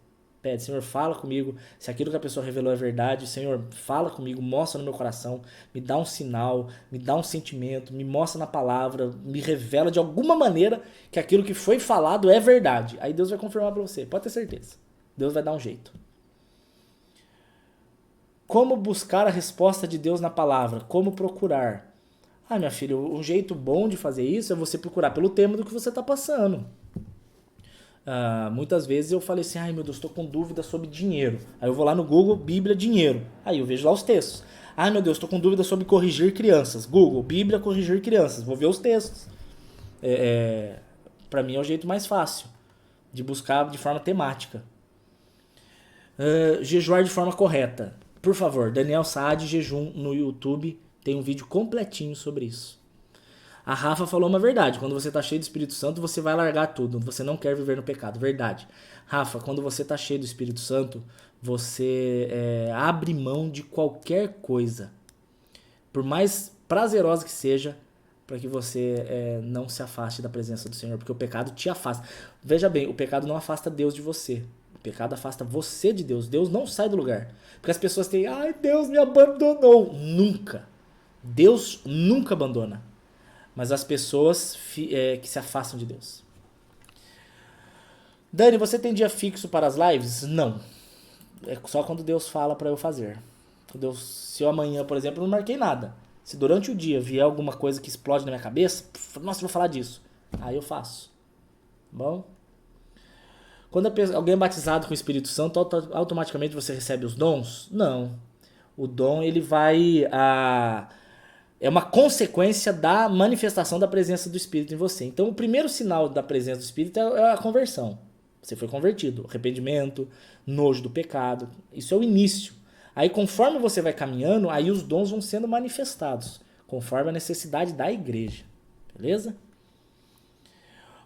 Pede, Senhor, fala comigo. Se aquilo que a pessoa revelou é verdade, Senhor, fala comigo, mostra no meu coração, me dá um sinal, me dá um sentimento, me mostra na palavra, me revela de alguma maneira que aquilo que foi falado é verdade. Aí Deus vai confirmar para você, pode ter certeza. Deus vai dar um jeito. Como buscar a resposta de Deus na palavra? Como procurar? Minha filha, um jeito bom de fazer isso é você procurar pelo tema do que você está passando. Muitas vezes eu falei assim, meu Deus, estou com dúvida sobre dinheiro. Aí eu vou lá no Google, Bíblia, dinheiro. Aí eu vejo lá os textos. Meu Deus, estou com dúvida sobre corrigir crianças. Google, Bíblia, corrigir crianças. Vou ver os textos. Para mim é o jeito mais fácil de buscar de forma temática. Jejuar de forma correta. Por favor, Daniel Saad, jejum no YouTube. Tem um vídeo completinho sobre isso. A Rafa falou uma verdade. Quando você está cheio do Espírito Santo, você vai largar tudo. Você não quer viver no pecado. Verdade. Rafa, quando você está cheio do Espírito Santo, você abre mão de qualquer coisa. Por mais prazerosa que seja, para que você não se afaste da presença do Senhor. Porque o pecado te afasta. Veja bem, o pecado não afasta Deus de você. O pecado afasta você de Deus. Deus não sai do lugar. Porque as pessoas têm, Deus me abandonou. Nunca. Deus nunca abandona, mas as pessoas que se afastam de Deus. Dani, você tem dia fixo para as lives? Não. É só quando Deus fala para eu fazer. Se eu amanhã, por exemplo, não marquei nada. Se durante o dia vier alguma coisa que explode na minha cabeça, nossa, vou falar disso. Aí eu faço. Bom? Quando alguém é batizado com o Espírito Santo, automaticamente você recebe os dons? Não. O dom, ele vai... É uma consequência da manifestação da presença do Espírito em você. Então, o primeiro sinal da presença do Espírito é a conversão. Você foi convertido. Arrependimento, nojo do pecado. Isso é o início. Aí, conforme você vai caminhando, aí os dons vão sendo manifestados, conforme a necessidade da igreja. Beleza?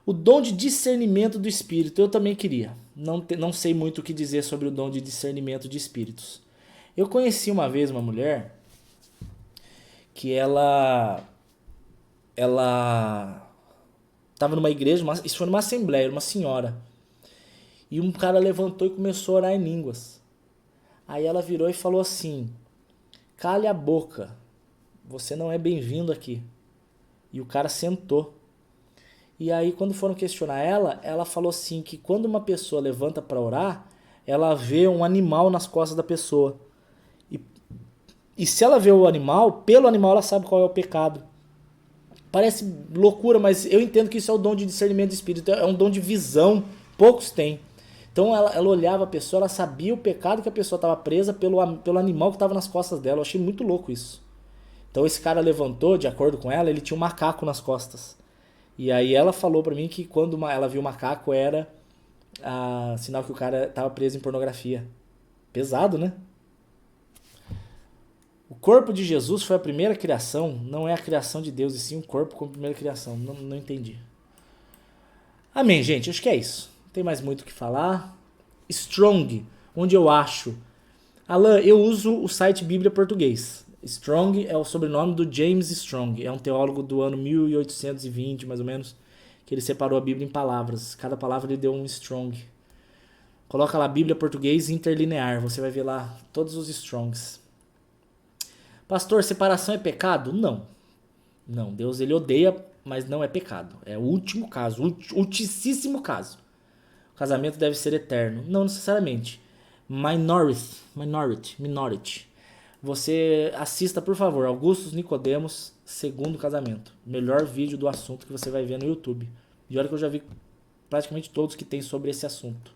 O dom de discernimento do Espírito, eu também queria. Não sei muito o que dizer sobre o dom de discernimento de espíritos. Eu conheci uma vez uma mulher que ela estava numa igreja, isso foi numa assembleia, uma senhora. E um cara levantou e começou a orar em línguas. Aí ela virou e falou assim, cale a boca, você não é bem-vindo aqui. E o cara sentou. E aí quando foram questionar ela falou assim que quando uma pessoa levanta para orar, ela vê um animal nas costas da pessoa. E se ela vê o animal, pelo animal ela sabe qual é o pecado. Parece loucura, mas eu entendo que isso é o dom de discernimento do Espírito. É um dom de visão, poucos têm. Então ela olhava a pessoa, ela sabia o pecado que a pessoa estava presa pelo animal que estava nas costas dela. Eu achei muito louco isso. Então esse cara levantou, de acordo com ela, ele tinha um macaco nas costas. E aí ela falou pra mim que quando ela viu o macaco era sinal que o cara estava preso em pornografia. Pesado, né? O corpo de Jesus foi a primeira criação, não é a criação de Deus, e sim o corpo como primeira criação. Não entendi. Amém, gente. Acho que é isso. Não tem mais muito o que falar. Strong, onde eu acho. Alan, eu uso o site Bíblia Português. Strong é o sobrenome do James Strong. É um teólogo do ano 1820, mais ou menos, que ele separou a Bíblia em palavras. Cada palavra ele deu um Strong. Coloca lá Bíblia Português interlinear. Você vai ver lá todos os Strongs. Pastor, separação é pecado? Não. Não, Deus ele odeia, mas não é pecado. É o último caso, ulticíssimo caso. O casamento deve ser eterno. Não necessariamente. Minority. Você assista, por favor, Augustus Nicodemos, segundo casamento. Melhor vídeo do assunto que você vai ver no YouTube. E olha que eu já vi praticamente todos que tem sobre esse assunto.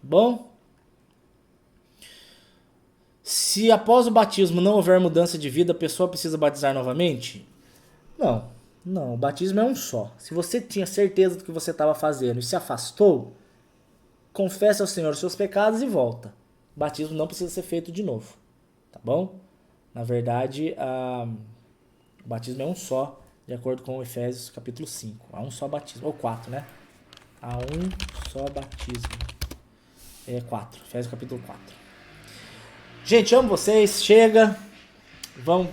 Bom? Se após o batismo não houver mudança de vida, a pessoa precisa batizar novamente? Não, o batismo é um só. Se você tinha certeza do que você estava fazendo e se afastou, confesse ao Senhor os seus pecados e volta. O batismo não precisa ser feito de novo, tá bom? Na verdade, o batismo é um só, de acordo com Efésios capítulo 5. Há um só batismo, ou 4, né? Há um só batismo. 4, Efésios capítulo 4. Gente, amo vocês, chega.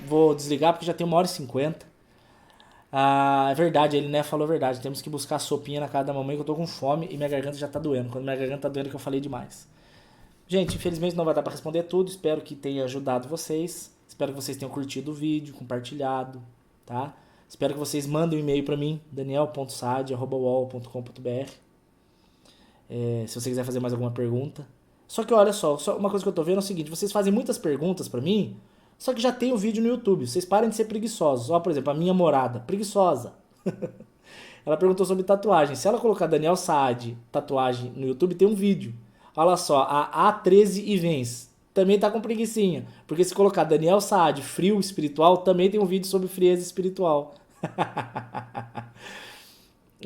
Vou desligar porque já tem 1h50. É verdade, ele né, falou a verdade. Temos que buscar sopinha na casa da mamãe que eu tô com fome e minha garganta já tá doendo. Quando minha garganta tá doendo é que eu falei demais. Gente, infelizmente não vai dar pra responder tudo. Espero que tenha ajudado vocês. Espero que vocês tenham curtido o vídeo, compartilhado, tá? Espero que vocês mandem um e-mail pra mim, daniel.saad@uol.com.br. Se você quiser fazer mais alguma pergunta. Só que olha só uma coisa que eu tô vendo é o seguinte, vocês fazem muitas perguntas pra mim, só que já tem o vídeo no YouTube. Vocês parem de ser preguiçosos. Ó, por exemplo, a minha morada, preguiçosa. Ela perguntou sobre tatuagem. Se ela colocar Daniel Saad tatuagem no YouTube, tem um vídeo. Olha só, a A13 e Vens também tá com preguicinha. Porque se colocar Daniel Saad frio espiritual, também tem um vídeo sobre frieza espiritual.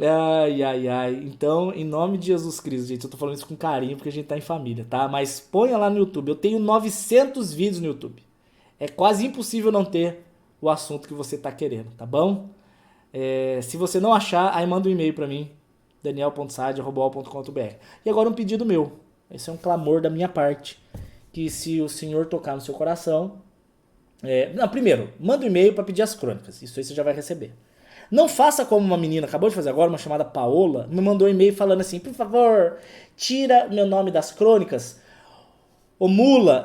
Ai. Então, em nome de Jesus Cristo, gente, eu tô falando isso com carinho porque a gente tá em família, tá? Mas ponha lá no YouTube. Eu tenho 900 vídeos no YouTube. É quase impossível não ter o assunto que você tá querendo, tá bom? Se você não achar, aí manda um e-mail pra mim, daniel.saad@uol.com.br. E agora um pedido meu. Esse é um clamor da minha parte. Que se o Senhor tocar no seu coração... primeiro, manda um e-mail pra pedir as crônicas. Isso aí você já vai receber. Não faça como uma menina acabou de fazer agora, uma chamada Paola, me mandou um e-mail falando assim, por favor, tira o meu nome das crônicas. Ô mula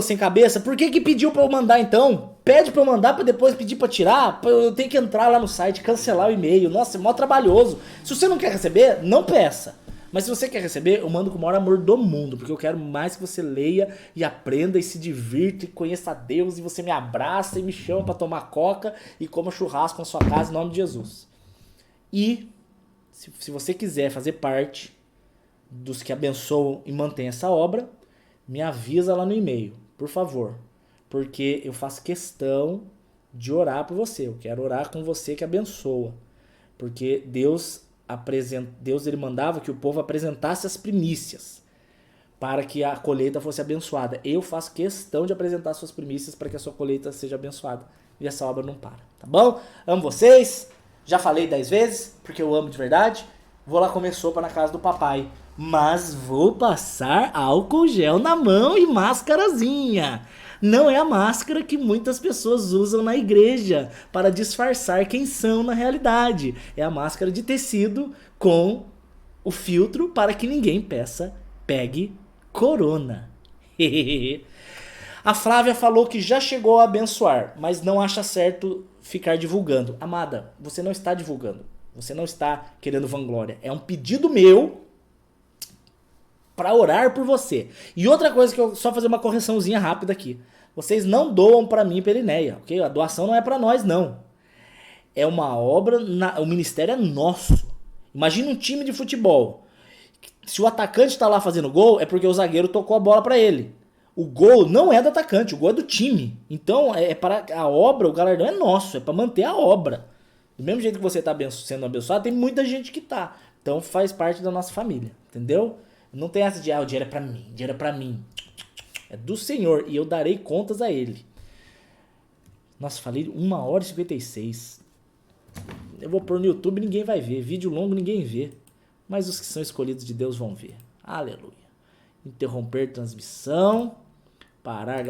sem cabeça, por que pediu pra eu mandar então? Pede pra eu mandar pra depois pedir pra tirar? Eu tenho que entrar lá no site, cancelar o e-mail. Nossa, é mó trabalhoso. Se você não quer receber, não peça. Mas se você quer receber, eu mando com o maior amor do mundo, porque eu quero mais que você leia e aprenda e se divirta e conheça a Deus e você me abraça e me chama pra tomar coca e coma churrasco na sua casa em nome de Jesus. E se você quiser fazer parte dos que abençoam e mantêm essa obra, me avisa lá no e-mail, por favor. Porque eu faço questão de orar por você. Eu quero orar com você que abençoa. Porque Deus ele mandava que o povo apresentasse as primícias para que a colheita fosse abençoada. Eu faço questão de apresentar suas primícias para que a sua colheita seja abençoada. E essa obra não para, tá bom? Amo vocês. Já falei 10 vezes, porque eu amo de verdade. Vou lá comer sopa na casa do papai. Mas vou passar álcool gel na mão e máscarazinha. Não é a máscara que muitas pessoas usam na igreja para disfarçar quem são na realidade. É a máscara de tecido com o filtro para que ninguém pegue corona. A Flávia falou que já chegou a abençoar, mas não acha certo ficar divulgando. Amada, você não está divulgando. Você não está querendo vanglória. É um pedido meu para orar por você. E outra coisa que eu só fazer uma correçãozinha rápida aqui. Vocês não doam para mim, Perineia, ok? A doação não é para nós, não. É uma obra, o ministério é nosso. Imagina um time de futebol. Se o atacante tá lá fazendo gol, é porque o zagueiro tocou a bola para ele. O gol não é do atacante, o gol é do time. Então, para a obra, o galardão é nosso, é para manter a obra. Do mesmo jeito que você tá sendo abençoado, tem muita gente que tá. Então, faz parte da nossa família, entendeu? Não tem essa de, o dinheiro é pra mim. É do Senhor e eu darei contas a Ele. Nossa, falei 1h56. Eu vou pôr no YouTube, ninguém vai ver. Vídeo longo, ninguém vê. Mas os que são escolhidos de Deus vão ver. Aleluia. Interromper transmissão. Parar.